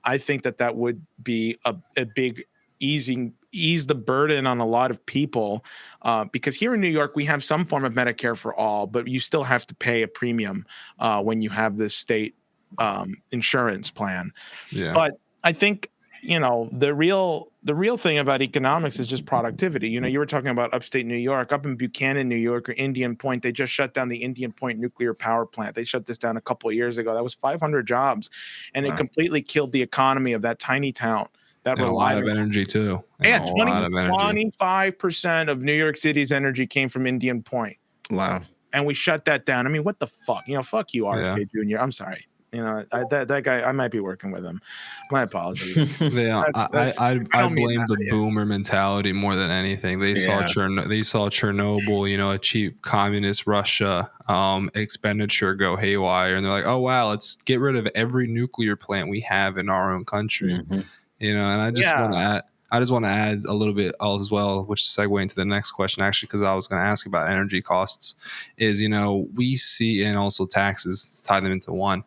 Speaker 2: I think that would be a big ease the burden on a lot of people, because here in New York we have some form of Medicare for all, but you still have to pay a premium when you have this state insurance plan.
Speaker 1: Yeah.
Speaker 2: But I think the real thing about economics is just productivity. You were talking about upstate New York, up in Buchanan, New York, or Indian Point. They just shut down the Indian Point nuclear power plant. They shut this down a couple of years ago. That was 500 jobs, and it completely killed the economy of that tiny town. That
Speaker 1: And a lot of energy too.
Speaker 2: Yeah, 25% of New York City's energy came from Indian Point.
Speaker 3: Wow.
Speaker 2: And we shut that down. I mean, what the fuck? Fuck you, RFK Jr. I'm sorry. That guy, I might be working with him. My apologies.
Speaker 1: Yeah, I blame the boomer mentality more than anything. They saw Chernobyl, a cheap communist Russia expenditure go haywire, and they're like, oh wow, let's get rid of every nuclear plant we have in our own country.
Speaker 3: Mm-hmm.
Speaker 1: And I just want to add a little bit as well, which segue into the next question, actually, because I was going to ask about energy costs. Is we see, and also taxes, tie them into one.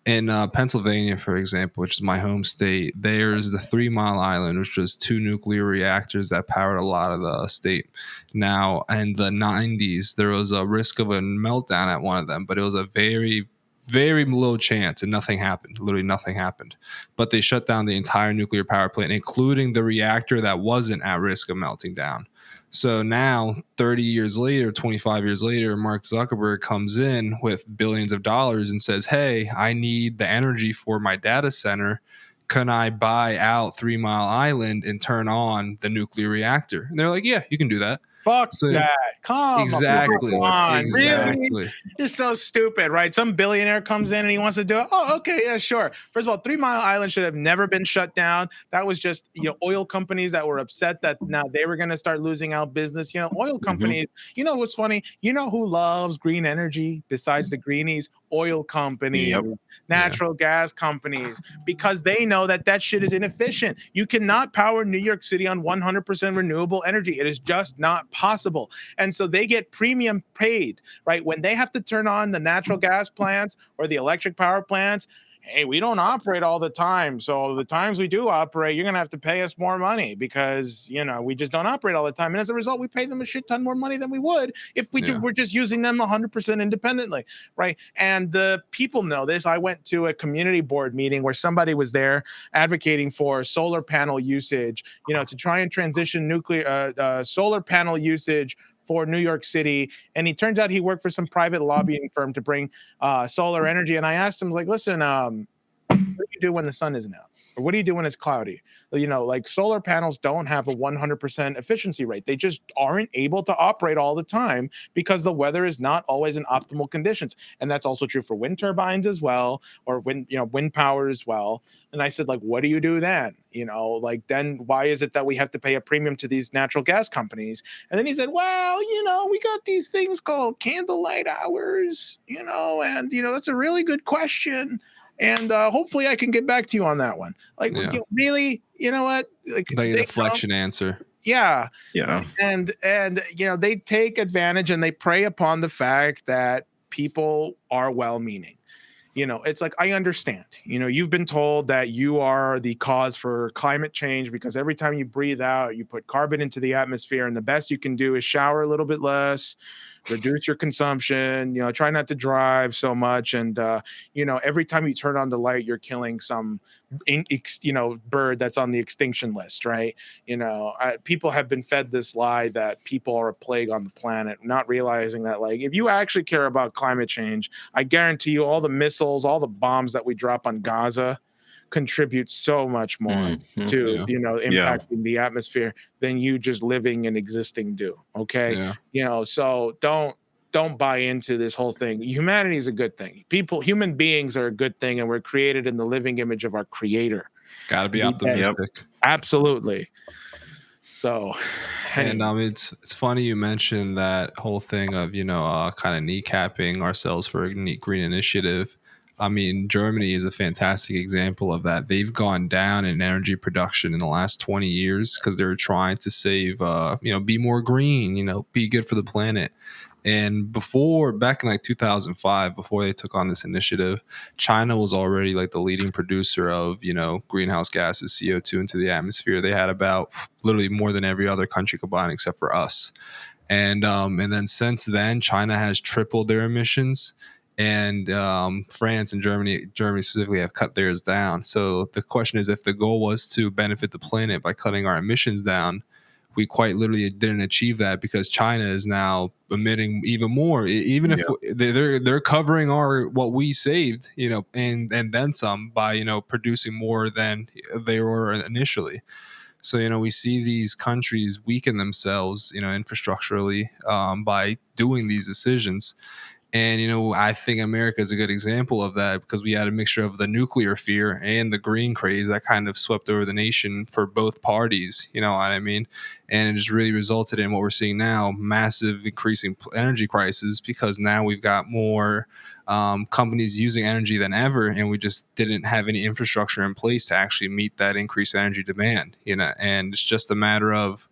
Speaker 1: In Pennsylvania, for example, which is my home state, there's the 3 Mile Island, which was 2 nuclear reactors that powered a lot of the state. Now, in the 90s, there was a risk of a meltdown at one of them, but it was a very, very low chance, and nothing happened. Literally nothing happened. But they shut down the entire nuclear power plant, including the reactor that wasn't at risk of melting down. So now, 30 years later, 25 years later, Mark Zuckerberg comes in with billions of dollars and says, hey, I need the energy for my data center. Can I buy out 3 Mile Island and turn on the nuclear reactor? And they're like, yeah, you can do that.
Speaker 2: Fuck that. Come on.
Speaker 1: Exactly.
Speaker 2: Really? It's so stupid, right? Some billionaire comes in and he wants to do it. Oh, okay, yeah, sure. First of all, 3 Mile Island should have never been shut down. That was just, oil companies that were upset that now they were going to start losing out business. Oil companies, what's funny? You know who loves green energy besides the greenies? oil companies,
Speaker 3: Yep.
Speaker 2: natural gas companies, because they know that that shit is inefficient. You cannot power New York City on 100% renewable energy. It is just not possible. And so they get premium paid, right? When they have to turn on the natural gas plants or the electric power plants, hey, we don't operate all the time. So the times we do operate, you're going to have to pay us more money because, we just don't operate all the time. And as a result, we pay them a shit ton more money than we would if we're just using them 100% independently, right? And the people know this. I went to a community board meeting where somebody was there advocating for solar panel usage, to try and transition solar panel usage for New York City. And he turns out he worked for some private lobbying firm to bring solar energy. And I asked him, like, listen, what do you do when the sun isn't out? Or what do you do when it's cloudy? Like solar panels don't have a 100% efficiency rate. They just aren't able to operate all the time because the weather is not always in optimal conditions. And that's also true for wind turbines as well, or wind power as well. And I said, like, what do you do then? Then why is it that we have to pay a premium to these natural gas companies? And then he said, well, we got these things called candlelight hours, and, that's a really good question. And hopefully I can get back to you on that one. Like, really, you know what? Like,
Speaker 1: the deflection answer.
Speaker 2: Yeah.
Speaker 3: Yeah.
Speaker 2: And they take advantage and they prey upon the fact that people are well-meaning. It's like, I understand, you've been told that you are the cause for climate change because every time you breathe out, you put carbon into the atmosphere, and the best you can do is shower a little bit less, reduce your consumption, try not to drive so much. And, every time you turn on the light, you're killing some, bird that's on the extinction list, right? People have been fed this lie that people are a plague on the planet, not realizing that, like, if you actually care about climate change, I guarantee you all the missiles, all the bombs that we drop on Gaza contribute so much more to impacting the atmosphere than you just living and existing do. Okay. So don't buy into this whole thing. Humanity is a good thing. Human beings are a good thing, and we're created in the living image of our creator.
Speaker 1: Gotta be optimistic.
Speaker 2: Absolutely. So,
Speaker 1: and it's funny you mentioned that whole thing of kind of kneecapping ourselves for a green initiative. I mean, Germany is a fantastic example of that. They've gone down in energy production in the last 20 years because they're trying to save, be more green, be good for the planet. And back in like 2005, before they took on this initiative, China was already like the leading producer of, greenhouse gases, CO2 into the atmosphere. They had about literally more than every other country combined except for us. And then since then, China has tripled their emissions. And France and Germany specifically have cut theirs down. So the question is, if the goal was to benefit the planet by cutting our emissions down, we quite literally didn't achieve that because China is now emitting even more. Even if they're covering what we saved, and then some by producing more than they were initially. So we see these countries weaken themselves, infrastructurally by doing these decisions. And, I think America is a good example of that because we had a mixture of the nuclear fear and the green craze that kind of swept over the nation for both parties. You know what I mean? And it just really resulted in what we're seeing now, massive increasing energy crisis, because now we've got more companies using energy than ever. And we just didn't have any infrastructure in place to actually meet that increased energy demand, and it's just a matter of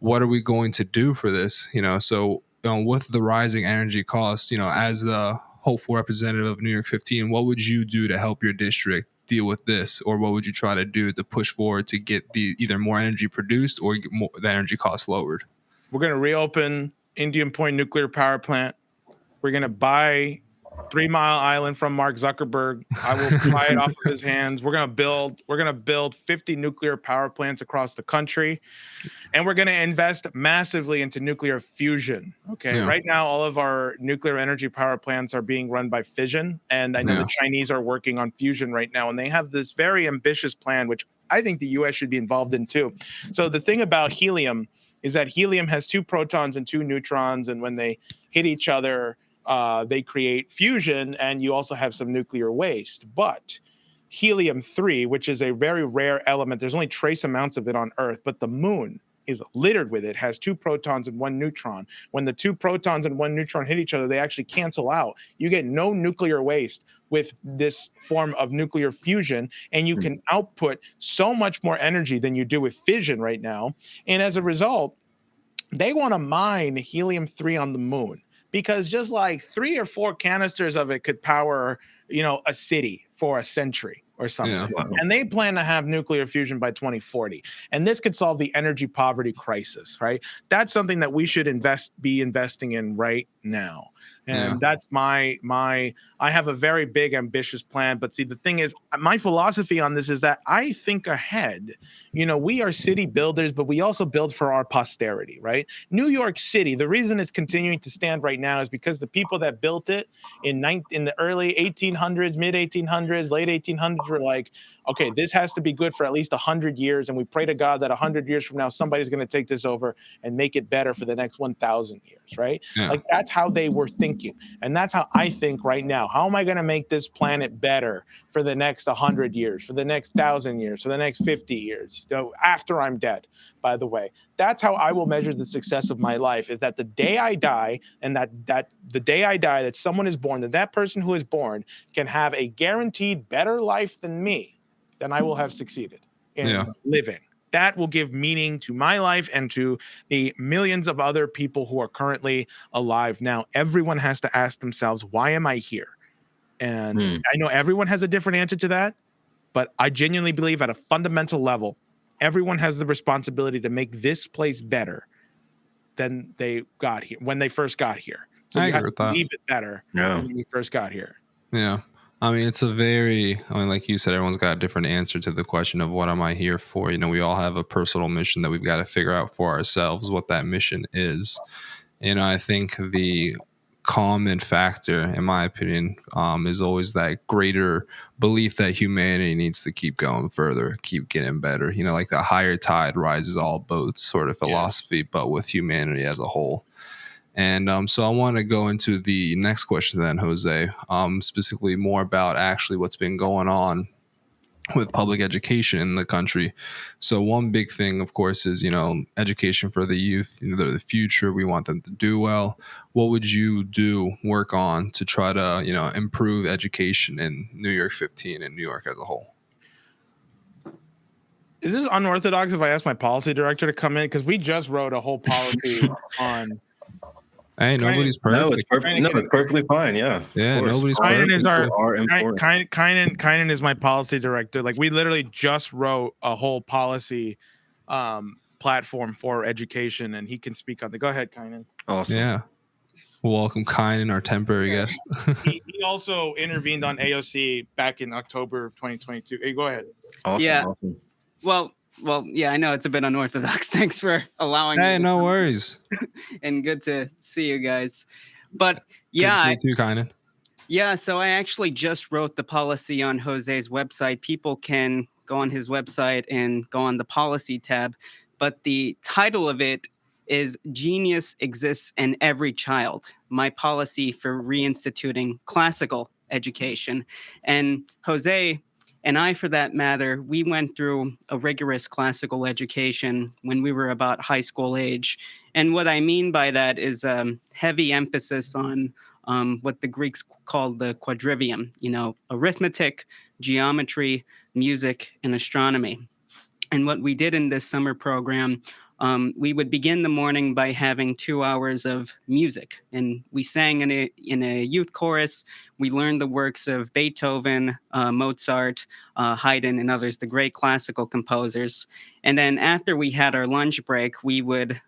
Speaker 1: what are we going to do for this, so with the rising energy costs, as the hopeful representative of New York 15, what would you do to help your district deal with this? Or what would you try to do to push forward to get either more energy produced or get the energy costs lowered?
Speaker 2: We're going to reopen Indian Point nuclear power plant. We're going to buy 3 Mile Island from Mark Zuckerberg. I will buy it off of his hands. We're going to build 50 nuclear power plants across the country. And we're going to invest massively into nuclear fusion. Okay. Yeah. Right now, all of our nuclear energy power plants are being run by fission. And I know the Chinese are working on fusion right now. And they have this very ambitious plan, which I think the US should be involved in too. So the thing about helium is that helium has 2 protons and 2 neutrons. And when they hit each other, they create fusion. And you also have some nuclear waste. But helium-3, which is a very rare element, there's only trace amounts of it on Earth, but the moon is littered with it, has 2 protons and 1 neutron. When the 2 protons and 1 neutron hit each other, they actually cancel out. You get no nuclear waste with this form of nuclear fusion, and you can output so much more energy than you do with fission right now. And as a result, they want to mine helium-3 on the moon, because just like 3 or 4 canisters of it could power, a city for a century or something.
Speaker 1: Yeah.
Speaker 3: Wow.
Speaker 2: And they plan to have nuclear fusion by 2040. And this could solve the energy poverty crisis, right? That's something that we should be investing in right now. And that's I have a very big ambitious plan. But see, the thing is, my philosophy on this is that I think ahead. We are city builders, but we also build for our posterity, right? New York City, the reason it's continuing to stand right now is because the people that built it in the early 1800s, mid 1800s, late 1800s were like, okay, this has to be good for at least 100 years. And we pray to God that 100 years from now, somebody's going to take this over and make it better for the next 1,000 years, right?
Speaker 1: Yeah.
Speaker 2: Like, that's how they were thinking. And that's how I think right now. How am I going to make this planet better for the next 100 years, for the next 1,000 years, for the next 50 years, after I'm dead, by the way? That's how I will measure the success of my life, is that the day I die, and that the day I die, that someone is born, that person who is born can have a guaranteed better life than me, then I will have succeeded in living. That will give meaning to my life and to the millions of other people who are currently alive now. Everyone has to ask themselves, why am I here? And I know everyone has a different answer to that, but I genuinely believe at a fundamental level, everyone has the responsibility to make this place better than they got here when they first got here. So
Speaker 1: I
Speaker 2: you have
Speaker 1: agree with
Speaker 2: to
Speaker 1: that.
Speaker 2: leave it better than when you first got here.
Speaker 1: Yeah. I mean, like you said, everyone's got a different answer to the question of what am I here for? We all have a personal mission that we've got to figure out for ourselves what that mission is. I think the common factor, in my opinion, is always that greater belief that humanity needs to keep going further, keep getting better. Like the higher tide rises all boats sort of philosophy, but with humanity as a whole. And so I want to go into the next question then, Jose, specifically more about actually what's been going on with public education in the country. So one big thing, of course, is, education for the youth. They're the future. We want them to do well. What would you work on to try to, improve education in New York 15 and New York as a whole?
Speaker 2: Is this unorthodox if I ask my policy director to come in? Because we just wrote a whole policy on.
Speaker 1: Hey, nobody's perfect.
Speaker 3: No, it's perfect. No, it's perfectly fine. Yeah.
Speaker 1: Yeah, nobody's
Speaker 2: perfect.
Speaker 3: Important.
Speaker 2: Kynan is my policy director. Like, we literally just wrote a whole policy platform for education, and he can speak on it. Go ahead, Kynan.
Speaker 3: Awesome.
Speaker 1: Yeah. Welcome, Kynan, our temporary guest.
Speaker 2: he also intervened on AOC back in October of 2022. Hey, go ahead.
Speaker 3: Awesome.
Speaker 4: Yeah.
Speaker 3: Awesome.
Speaker 4: Well, yeah, I know it's a bit unorthodox. Thanks for allowing me.
Speaker 1: Hey, no worries.
Speaker 4: And good to see you guys. But
Speaker 1: yeah, good to see you too, Kynan.
Speaker 4: Yeah, so I actually just wrote the policy on Jose's website. People can go on his website and go on the policy tab. But the title of it is Genius Exists in Every Child, my policy for reinstituting classical education. And Jose and I, for that matter, we went through a rigorous classical education when we were about high school age. And what I mean by that is heavy emphasis on what the Greeks called the quadrivium, arithmetic, geometry, music, and astronomy. And what we did in this summer program, we would begin the morning by having 2 hours of music, and we sang in a youth chorus. We learned the works of Beethoven, Mozart, Haydn, and others, the great classical composers. And then after we had our lunch break, we would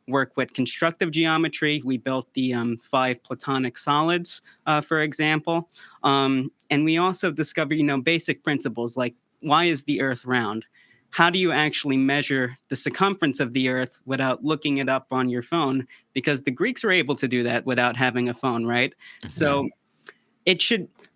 Speaker 4: work with constructive geometry. We built the 5 Platonic solids, for example, and we also discovered, basic principles like, why is the Earth round? How do you actually measure the circumference of the Earth without looking it up on your phone? Because the Greeks were able to do that without having a phone, right? Mm-hmm. So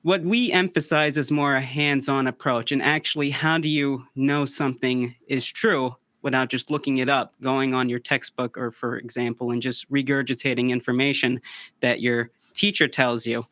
Speaker 4: what we emphasize is more a hands-on approach. And actually, how do you know something is true without just looking it up, going on your textbook, or, for example, and just regurgitating information that your teacher tells you?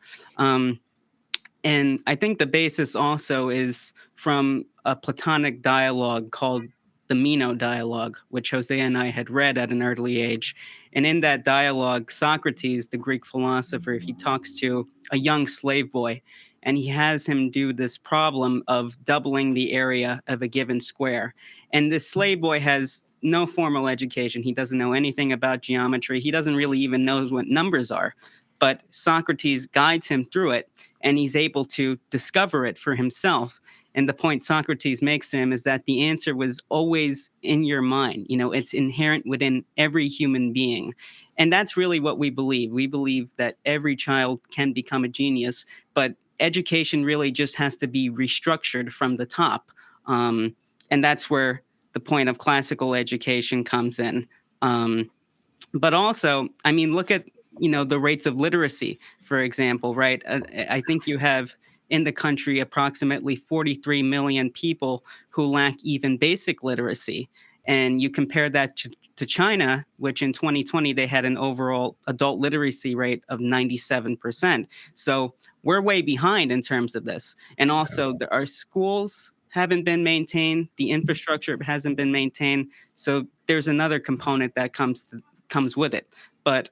Speaker 4: And I think the basis also is from a Platonic dialogue called the Meno dialogue, which Jose and I had read at an early age. And in that dialogue, Socrates, the Greek philosopher, he talks to a young slave boy, and he has him do this problem of doubling the area of a given square. And this slave boy has no formal education. He doesn't know anything about geometry. He doesn't really even know what numbers are. But Socrates guides him through it, and he's able to discover it for himself. And the point Socrates makes to him is that the answer was always in your mind. You know, it's inherent within every human being. And that's really what we believe. We believe that every child can become a genius, but education really just has to be restructured from the top. And that's where the point of classical education comes in. But also, I mean, look at, you know, the rates of literacy, for example, right? I think you have in the country approximately 43 million people who lack even basic literacy. And you compare that to China, which in 2020, they had an overall adult literacy rate of 97%. So we're way behind in terms of this. And also, our schools haven't been maintained, the infrastructure hasn't been maintained. So there's another component that comes with it. But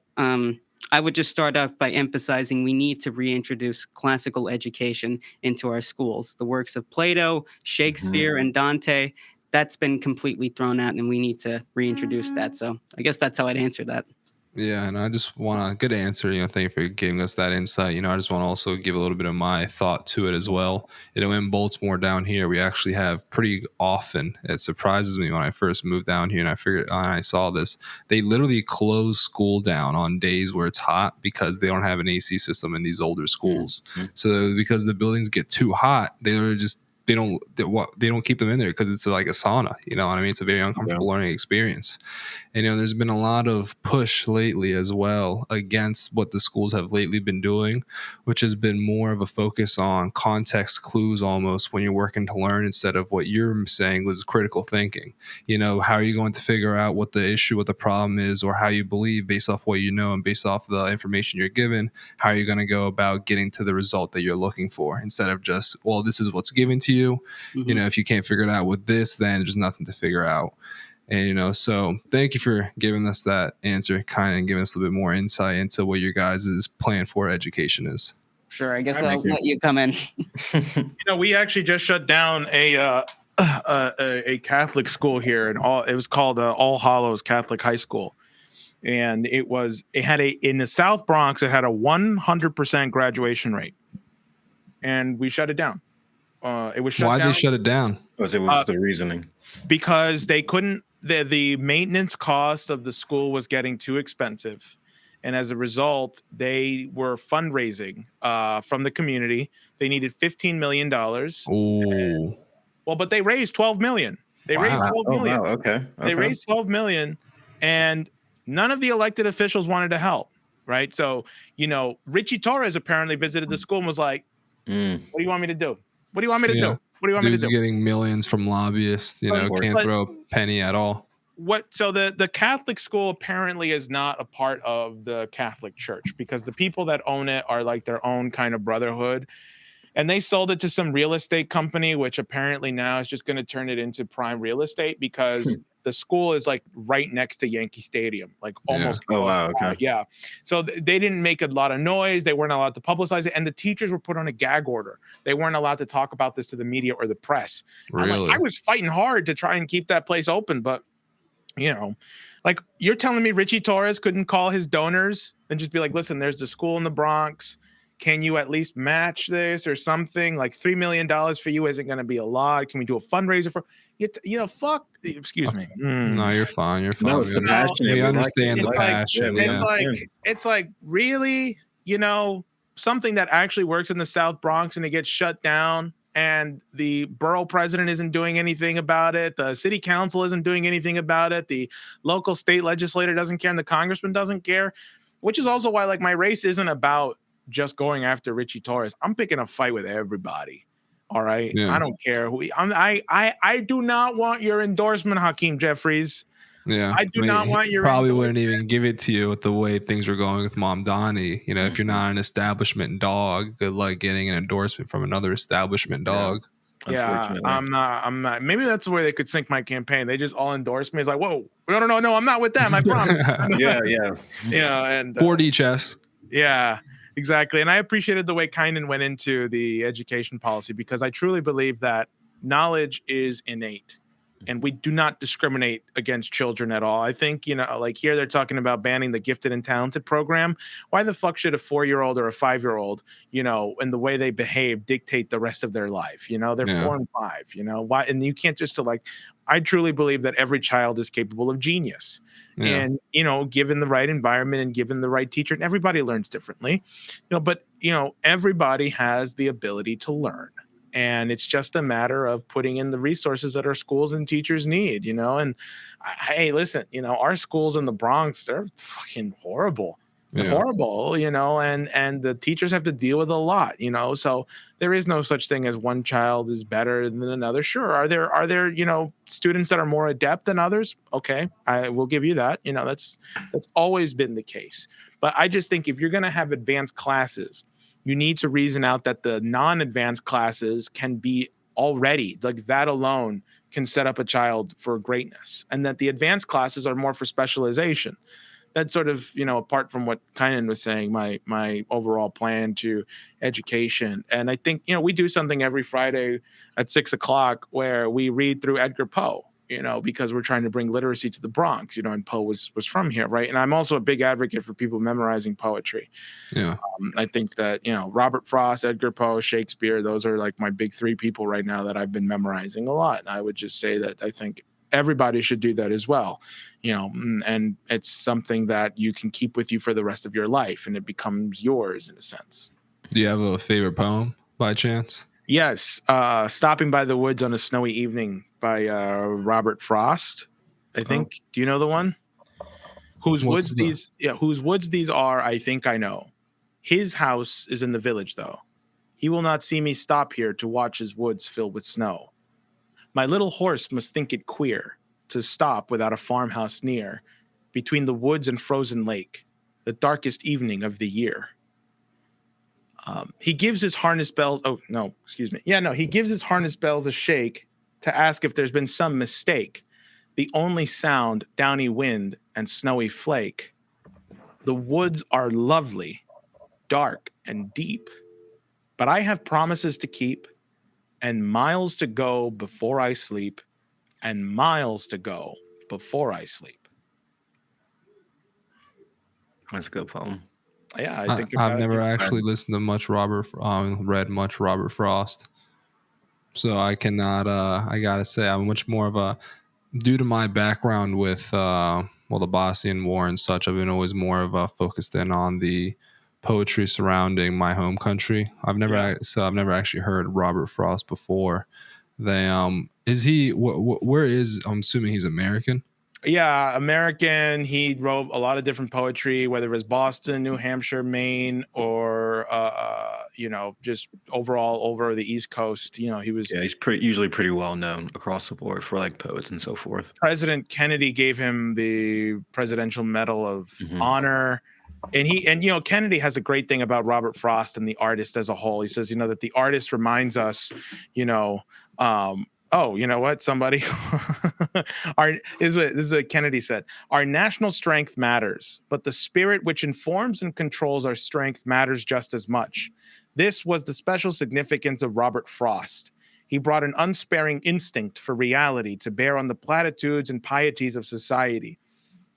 Speaker 4: I would just start off by emphasizing we need to reintroduce classical education into our schools. The works of Plato, Shakespeare, and Dante, that's been completely thrown out, and we need to reintroduce that. So I guess that's how I'd answer that.
Speaker 1: Yeah, and I just want a good answer. Thank you for giving us that insight. I just want to also give a little bit of my thought to it as well. In Baltimore down here, we actually have pretty often. It surprises me when I first moved down here, and I saw this. They literally close school down on days where it's hot because they don't have an AC system in these older schools. Mm-hmm. So because the buildings get too hot, they don't keep them in there because it's like a sauna. You know what I mean? It's a very uncomfortable learning experience. And there's been a lot of push lately as well against what the schools have lately been doing, which has been more of a focus on context clues almost when you're working to learn, instead of what you're saying was critical thinking. How are you going to figure out what the issue, what the problem is, or how you believe based off what you know and based off the information you're given? How are you going to go about getting to the result that you're looking for, instead of just, well, this is what's given to you. Mm-hmm. If you can't figure it out with this, then there's nothing to figure out. And, so thank you for giving us that answer, kind of giving us a little bit more insight into what your guys' plan for education is.
Speaker 4: Sure. I guess I'll let you come in.
Speaker 2: We actually just shut down a Catholic school here, and it was called All Hallows Catholic High School. And in the South Bronx, it had a 100% graduation rate, and we shut it down. It was shut down.
Speaker 1: Why'd they shut it down?
Speaker 3: Because it was the reasoning.
Speaker 2: Because they couldn't. The maintenance cost of the school was getting too expensive, and as a result, they were fundraising from the community. They needed $15 million.
Speaker 1: Oh,
Speaker 2: well, but they raised $12 million. They raised $12 million.
Speaker 3: Wow. Okay.
Speaker 2: They raised $12 million, and none of the elected officials wanted to help. Right. So Ritchie Torres apparently visited the school and was like, "What do you want me to do? What do you want me to do? What do you want me to do?"
Speaker 1: Getting millions from lobbyists, can't throw a penny at all.
Speaker 2: So the Catholic school apparently is not a part of the Catholic Church, because the people that own it are like their own kind of brotherhood. And they sold it to some real estate company, which apparently now is just going to turn it into prime real estate, because the school is like right next to Yankee Stadium, like almost.
Speaker 3: Oh, wow. Okay.
Speaker 2: Yeah. So they didn't make a lot of noise. They weren't allowed to publicize it. And the teachers were put on a gag order. They weren't allowed to talk about this to the media or the press.
Speaker 1: Really?
Speaker 2: I was fighting hard to try and keep that place open. But, like, you're telling me Ritchie Torres couldn't call his donors and just be like, listen, there's the school in the Bronx. Can you at least match this or something? Like $3 million for you isn't going to be a lot. Can we do a fundraiser for fuck? Excuse me.
Speaker 1: No, you're fine. You're fine.
Speaker 3: No, it's the passion.
Speaker 1: We understand the passion.
Speaker 2: It's like really, something that actually works in the South Bronx, and it gets shut down. And the borough president isn't doing anything about it. The city council isn't doing anything about it. The local state legislator doesn't care, and the congressman doesn't care. Which is also why, like, my race isn't about just going after Ritchie Torres. I'm picking a fight with everybody. All right. Yeah. I don't care who I do not want your endorsement, Hakeem Jeffries.
Speaker 1: Yeah.
Speaker 2: I do not want your
Speaker 1: probably wouldn't even give it to you with the way things were going with Mom Donnie. If you're not an establishment dog, good luck getting an endorsement from another establishment dog.
Speaker 2: Yeah,
Speaker 3: unfortunately.
Speaker 2: I'm not. Maybe that's the way they could sink my campaign. They just all endorse me. It's like, whoa, no, I'm not with them. I promise.
Speaker 3: Yeah.
Speaker 2: And
Speaker 1: 4D chess.
Speaker 2: yeah, exactly. And I appreciated the way Kynan went into the education policy, because I truly believe that knowledge is innate and we do not discriminate against children at all. I think, like here they're talking about banning the gifted and talented program. Why the fuck should a 4-year-old or a 5-year-old, and the way they behave dictate the rest of their life? They're
Speaker 1: Yeah.
Speaker 2: 4 and 5, why? And you can't just I truly believe that every child is capable of genius.
Speaker 1: Yeah.
Speaker 2: And, given the right environment and given the right teacher, and everybody learns differently, but, everybody has the ability to learn. And it's just a matter of putting in the resources that our schools and teachers need, and hey, listen, our schools in the Bronx, they're fucking horrible.
Speaker 1: Yeah.
Speaker 2: Horrible, and the teachers have to deal with a lot, so there is no such thing as one child is better than another. Sure, are there students that are more adept than others? Okay, I will give you that. That's always been the case. But I just think if you're going to have advanced classes, you need to reason out that the non-advanced classes can be already, like that alone can set up a child for greatness, and that the advanced classes are more for specialization. That's sort of, apart from what Kynan was saying, my overall plan to education. And I think, we do something every Friday at 6:00 where we read through Edgar Poe, because we're trying to bring literacy to the Bronx, and Poe was from here, right? And I'm also a big advocate for people memorizing poetry.
Speaker 1: Yeah.
Speaker 2: I think that, Robert Frost, Edgar Poe, Shakespeare, those are like my big 3 people right now that I've been memorizing a lot. And I would just say that I think everybody should do that as well, and it's something that you can keep with you for the rest of your life, and it becomes yours in a sense.
Speaker 1: Do you have a favorite poem by chance?
Speaker 2: Yes, Stopping by the Woods on a Snowy Evening by Robert Frost, I think. Do you know the one? Whose woods these are, I think I know. His house is in the village, though. He will not see me stop here to watch his woods fill with snow. My little horse must think it queer to stop without a farmhouse near, between the woods and frozen lake, the darkest evening of the year. He gives his harness bells. Oh, no, excuse me. Yeah, no, he gives his harness bells a shake to ask if there's been some mistake. The only sound, downy wind and snowy flake. The woods are lovely, dark and deep, but I have promises to keep and miles to go before I sleep, and miles to go before I sleep.
Speaker 3: That's a good poem.
Speaker 2: Yeah, I think
Speaker 1: I've never actually listened to much read much Robert Frost. So I cannot, I gotta say, I'm much more of a, due to my background with, the Bosnian War and such, I've been always more of a focused in on the poetry surrounding my home country. I've never actually heard Robert Frost before. Is he, where is, I'm assuming he's American?
Speaker 2: Yeah, American. He wrote a lot of different poetry, whether it was Boston, New Hampshire, Maine, or just overall over the East Coast. He was.
Speaker 3: Yeah, he's usually pretty well known across the board for like poets and so forth.
Speaker 2: President Kennedy gave him the Presidential Medal of Honor. And Kennedy has a great thing about Robert Frost and the artist as a whole. He says, that the artist reminds us, oh, you know what? Somebody, this is what Kennedy said. Our national strength matters, but the spirit which informs and controls our strength matters just as much. This was the special significance of Robert Frost. He brought an unsparing instinct for reality to bear on the platitudes and pieties of society.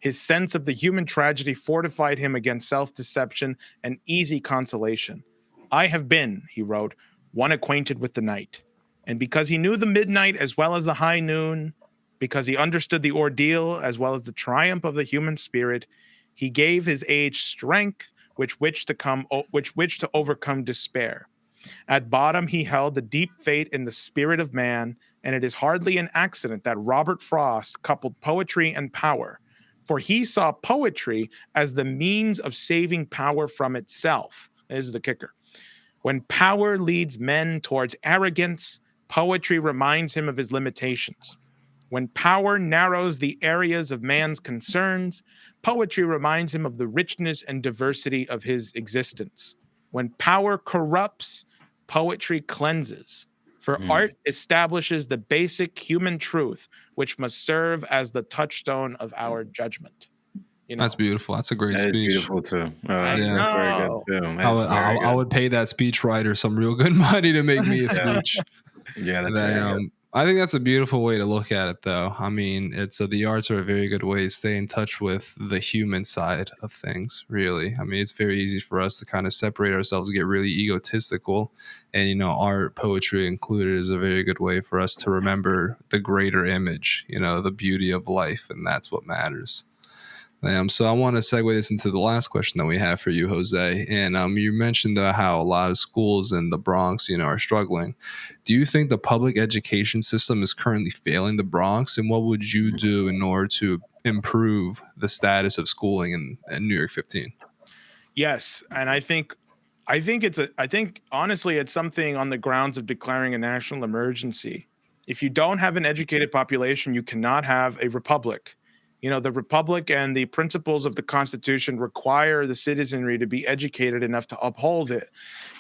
Speaker 2: His sense of the human tragedy fortified him against self-deception and easy consolation. I have been, he wrote, one acquainted with the night. And because he knew the midnight as well as the high noon, because he understood the ordeal as well as the triumph of the human spirit, he gave his age strength which to overcome despair. At bottom, he held the deep fate in the spirit of man, and it is hardly an accident that Robert Frost coupled poetry and power, for he saw poetry as the means of saving power from itself. This is the kicker. When power leads men towards arrogance, poetry reminds him of his limitations. When power narrows the areas of man's concerns, poetry reminds him of the richness and diversity of his existence. When power corrupts, poetry cleanses. For art establishes the basic human truth, which must serve as the touchstone of our judgment. You know,
Speaker 1: That's beautiful. That's a great
Speaker 3: That is
Speaker 1: speech.
Speaker 3: beautiful too.
Speaker 2: I
Speaker 3: That's very good
Speaker 2: know.
Speaker 3: too.
Speaker 1: I would,
Speaker 3: Very
Speaker 1: I
Speaker 3: good.
Speaker 1: would pay that speech writer some real good money to make me a speech.
Speaker 3: Yeah, that's very good.
Speaker 1: I think that's a beautiful way to look at it, though. I mean, the arts are a very good way to stay in touch with the human side of things. Really, I mean, it's very easy for us to kind of separate ourselves and get really egotistical, and art, poetry included, is a very good way for us to remember the greater image, the beauty of life, and that's what matters. So I want to segue this into the last question that we have for you, Jose. And you mentioned how a lot of schools in the Bronx, are struggling. Do you think the public education system is currently failing the Bronx? And what would you do in order to improve the status of schooling in New York 15?
Speaker 2: Yes, and I think honestly it's something on the grounds of declaring a national emergency. If you don't have an educated population, you cannot have a republic. The republic and the principles of the Constitution require the citizenry to be educated enough to uphold it.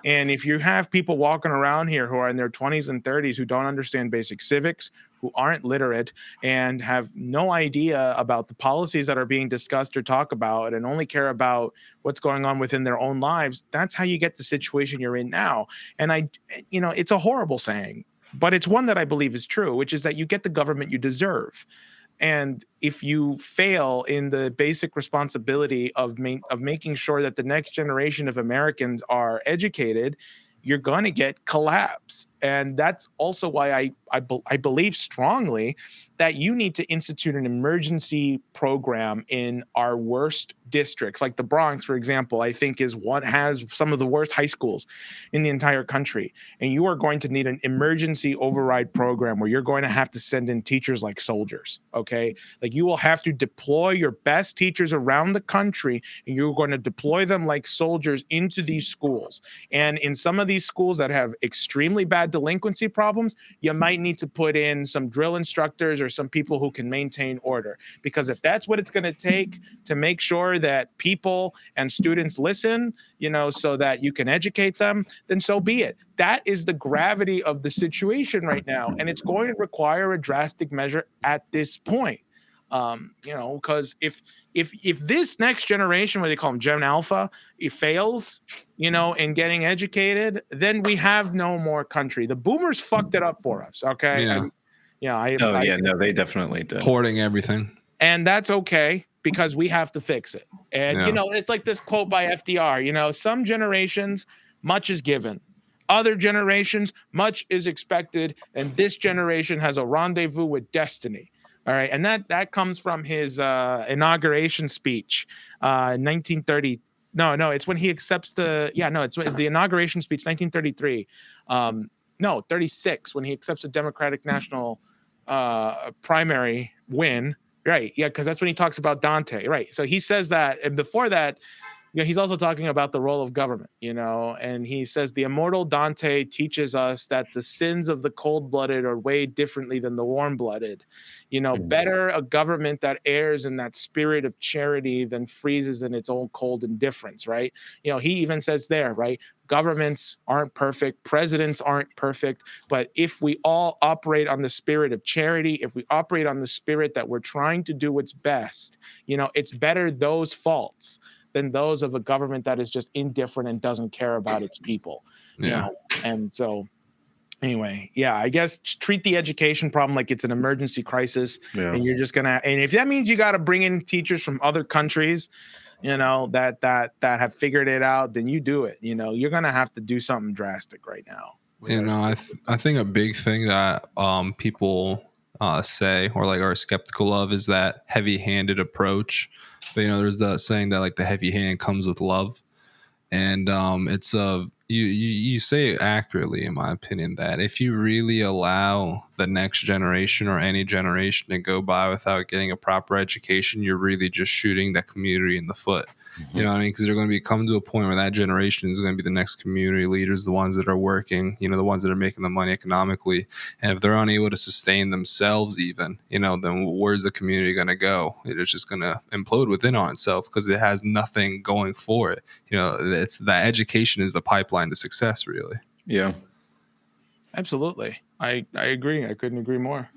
Speaker 2: And if you have people walking around here who are in their 20s and 30s who don't understand basic civics, who aren't literate, and have no idea about the policies that are being discussed or talked about, and only care about what's going on within their own lives, that's how you get the situation you're in now. And it's a horrible saying, but it's one that I believe is true, which is that you get the government you deserve. And if you fail in the basic responsibility of making sure that the next generation of Americans are educated, you're going to get collapse. And that's also why I believe strongly that you need to institute an emergency program in our worst districts, like the Bronx, for example. I think has some of the worst high schools in the entire country. And you are going to need an emergency override program where you're going to have to send in teachers like soldiers. Okay, like you will have to deploy your best teachers around the country, and you're going to deploy them like soldiers into these schools. And in some of these schools that have extremely bad delinquency problems, you might need to put in some drill instructors or some people who can maintain order. Because if that's what it's going to take to make sure that people and students listen, so that you can educate them, then so be it. That is the gravity of the situation right now. And it's going to require a drastic measure at this point. Because if this next generation, what they call them, Gen Alpha, it fails, in getting educated, then we have no more country. The boomers fucked it up for us. Okay.
Speaker 3: Yeah. No, they definitely did.
Speaker 1: Hoarding everything.
Speaker 2: And that's okay, because we have to fix it. And, it's like this quote by FDR, some generations, much is given. Other generations, much is expected. And this generation has a rendezvous with destiny. All right. And that comes from his inauguration speech, 1930. No, it's when he accepts it's the inauguration speech, 1933. 36, when he accepts a Democratic National primary win. Right. Yeah. Because that's when he talks about Dante. Right. So he says that. And before that, he's also talking about the role of government, and he says the immortal Dante teaches us that the sins of the cold-blooded are weighed differently than the warm-blooded. Better a government that errs in that spirit of charity than freezes in its own cold indifference, right? He even says there, right? Governments aren't perfect, presidents aren't perfect, but if we all operate on the spirit of charity, if we operate on the spirit that we're trying to do what's best, it's better those faults than those of a government that is just indifferent and doesn't care about its people. And so anyway, I guess treat the education problem like it's an emergency crisis. And you're just gonna, and if that means you got to bring in teachers from other countries, that have figured it out, then you do it. You're gonna have to do something drastic right now.
Speaker 1: I think a big thing that people say or are skeptical of is that heavy-handed approach. But there's that saying that the heavy hand comes with love, and it's you say it accurately, in my opinion, that if you really allow the next generation or any generation to go by without getting a proper education, you're really just shooting that community in the foot. You know what I mean? Because they're going to come to a point where that generation is going to be the next community leaders, the ones that are working, the ones that are making the money economically. And if they're unable to sustain themselves even, then where's the community going to go? It's just going to implode within on itself because it has nothing going for it. It's that education is the pipeline to success, really.
Speaker 3: Yeah.
Speaker 2: Absolutely. I agree. I couldn't agree more.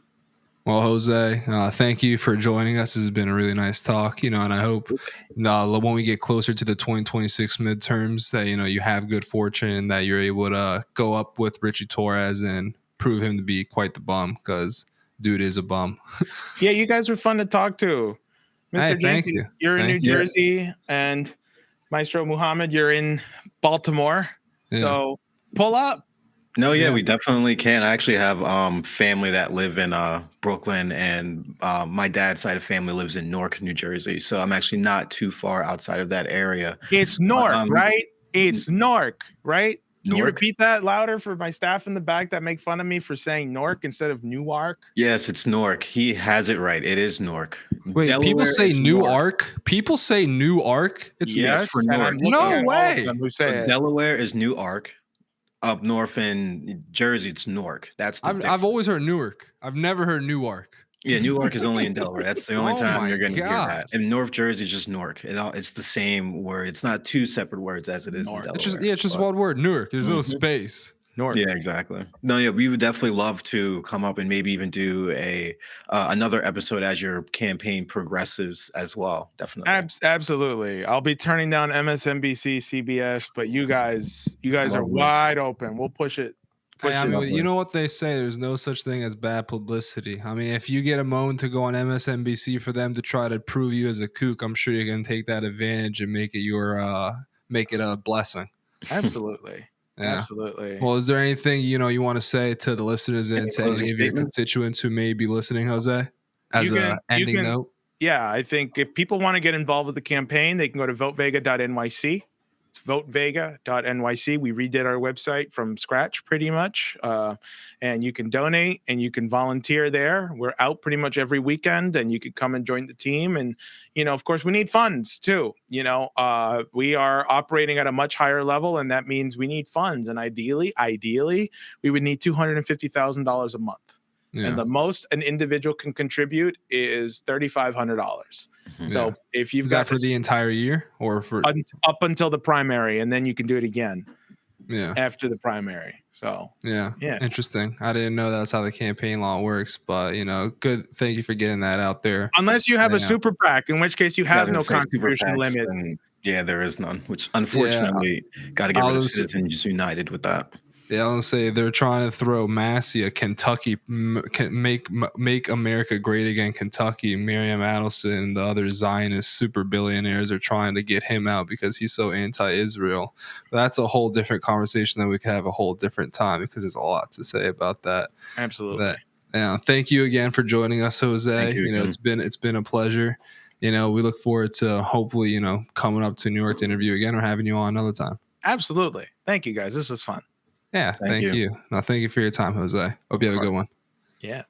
Speaker 1: Well, Jose, thank you for joining us. This has been a really nice talk, and I hope when we get closer to the 2026 midterms that, you have good fortune and that you're able to go up with Ritchie Torres and prove him to be quite the bum, because dude is a bum.
Speaker 2: Yeah, you guys were fun to talk to.
Speaker 1: Hey,
Speaker 2: Mr.
Speaker 1: thank
Speaker 2: Jenkins,
Speaker 1: you.
Speaker 2: you're in New
Speaker 1: Thank you.
Speaker 2: Jersey, and Maestro Muhammad, you're in Baltimore.
Speaker 1: Yeah.
Speaker 2: So pull up.
Speaker 3: No, yeah,
Speaker 1: Yeah.
Speaker 3: we definitely can. I actually have family that live in Brooklyn, and my dad's side of family lives in Newark, New Jersey. So I'm actually not too far outside of that area.
Speaker 2: It's
Speaker 3: But,
Speaker 2: Newark, right? It's Newark, right? Can you
Speaker 3: Newark?
Speaker 2: repeat that louder for my staff in the back that make fun of me for saying Newark instead of Newark?
Speaker 3: Yes, it's Newark. He has it right. It is Newark.
Speaker 1: Wait, people
Speaker 3: Delaware
Speaker 1: say
Speaker 3: is
Speaker 1: New
Speaker 3: Newark.
Speaker 1: Ark? People say New Ark? It's
Speaker 2: Yes,
Speaker 3: for
Speaker 2: and
Speaker 3: Newark.
Speaker 2: I'm looking
Speaker 1: No
Speaker 2: at all of
Speaker 1: way.
Speaker 2: them who
Speaker 3: So
Speaker 2: say it.
Speaker 3: Delaware is Newark. Up north in Jersey, it's Newark. That's the
Speaker 1: I've
Speaker 3: difference.
Speaker 1: always heard Newark. I've never heard Newark.
Speaker 3: Yeah, Newark is only in Delaware. That's the only
Speaker 1: Oh
Speaker 3: time
Speaker 1: my
Speaker 3: you're going to hear
Speaker 1: God.
Speaker 3: that. And North Jersey is just Newark. It's the same word. It's not two separate words as it is
Speaker 2: Newark.
Speaker 3: in
Speaker 1: It's
Speaker 3: Delaware.
Speaker 1: just one word, Newark. There's no
Speaker 3: Mhm.
Speaker 1: space.
Speaker 2: Newark.
Speaker 3: Yeah, exactly. No, yeah, we would definitely love to come up and maybe even do a another episode as your campaign progresses as well. Definitely.
Speaker 2: Absolutely. I'll be turning down MSNBC, CBS, but you guys are
Speaker 3: Lovely.
Speaker 2: wide open. We'll push it.
Speaker 1: Hey, I mean,
Speaker 3: Lovely.
Speaker 1: you know what they say, there's no such thing as bad publicity. I mean, if you get a moment to go on MSNBC for them to try to prove you as a kook, I'm sure you're going to take that advantage and make it a blessing.
Speaker 2: Absolutely.
Speaker 1: Yeah.
Speaker 2: Absolutely.
Speaker 1: Well, is there anything, you want to say to the listeners and to
Speaker 3: closing
Speaker 1: any of your
Speaker 3: statements?
Speaker 1: constituents who may be listening, Jose, as an ending note?
Speaker 2: Yeah, I think if people want to get involved with the campaign, they can go to votevega.nyc. It's votevega.nyc. We redid our website from scratch pretty much. And you can donate and you can volunteer there. We're out pretty much every weekend, and you can come and join the team. And, of course, we need funds too. We are operating at a much higher level, and that means we need funds. And ideally, we would need $250,000 a month.
Speaker 1: Yeah.
Speaker 2: And the most an individual can contribute is $3,500. So if you've
Speaker 1: Is
Speaker 2: got
Speaker 1: that for the entire year or for
Speaker 2: up until the primary, and then you can do it again
Speaker 1: yeah
Speaker 2: after the primary. So
Speaker 1: yeah
Speaker 2: yeah.
Speaker 1: Interesting. I didn't know that's how the campaign law works, but good. Thank you for getting that out there.
Speaker 2: Unless you have a
Speaker 1: Yeah.
Speaker 2: super PAC, in which case you have no
Speaker 3: Super
Speaker 2: contribution
Speaker 3: PACs,
Speaker 2: limits.
Speaker 3: and yeah, there is none. Which unfortunately, got to get rid of Citizens United with that.
Speaker 1: Yeah, I'll say they're trying to throw Massia, Kentucky, make America great again. Kentucky, Miriam Adelson, the other Zionist super billionaires are trying to get him out because he's so anti-Israel. But that's a whole different conversation that we could have a whole different time, because there's a lot to say about that.
Speaker 2: Absolutely.
Speaker 1: Thank you again for joining us, Jose.
Speaker 3: Thank you again.
Speaker 1: It's been a pleasure. We look forward to hopefully coming up to New York to interview again or having you on another time.
Speaker 2: Absolutely. Thank you guys. This was fun.
Speaker 1: Yeah, thank you. No, thank you for your time, Jose. Hope you have a good one.
Speaker 2: Yeah.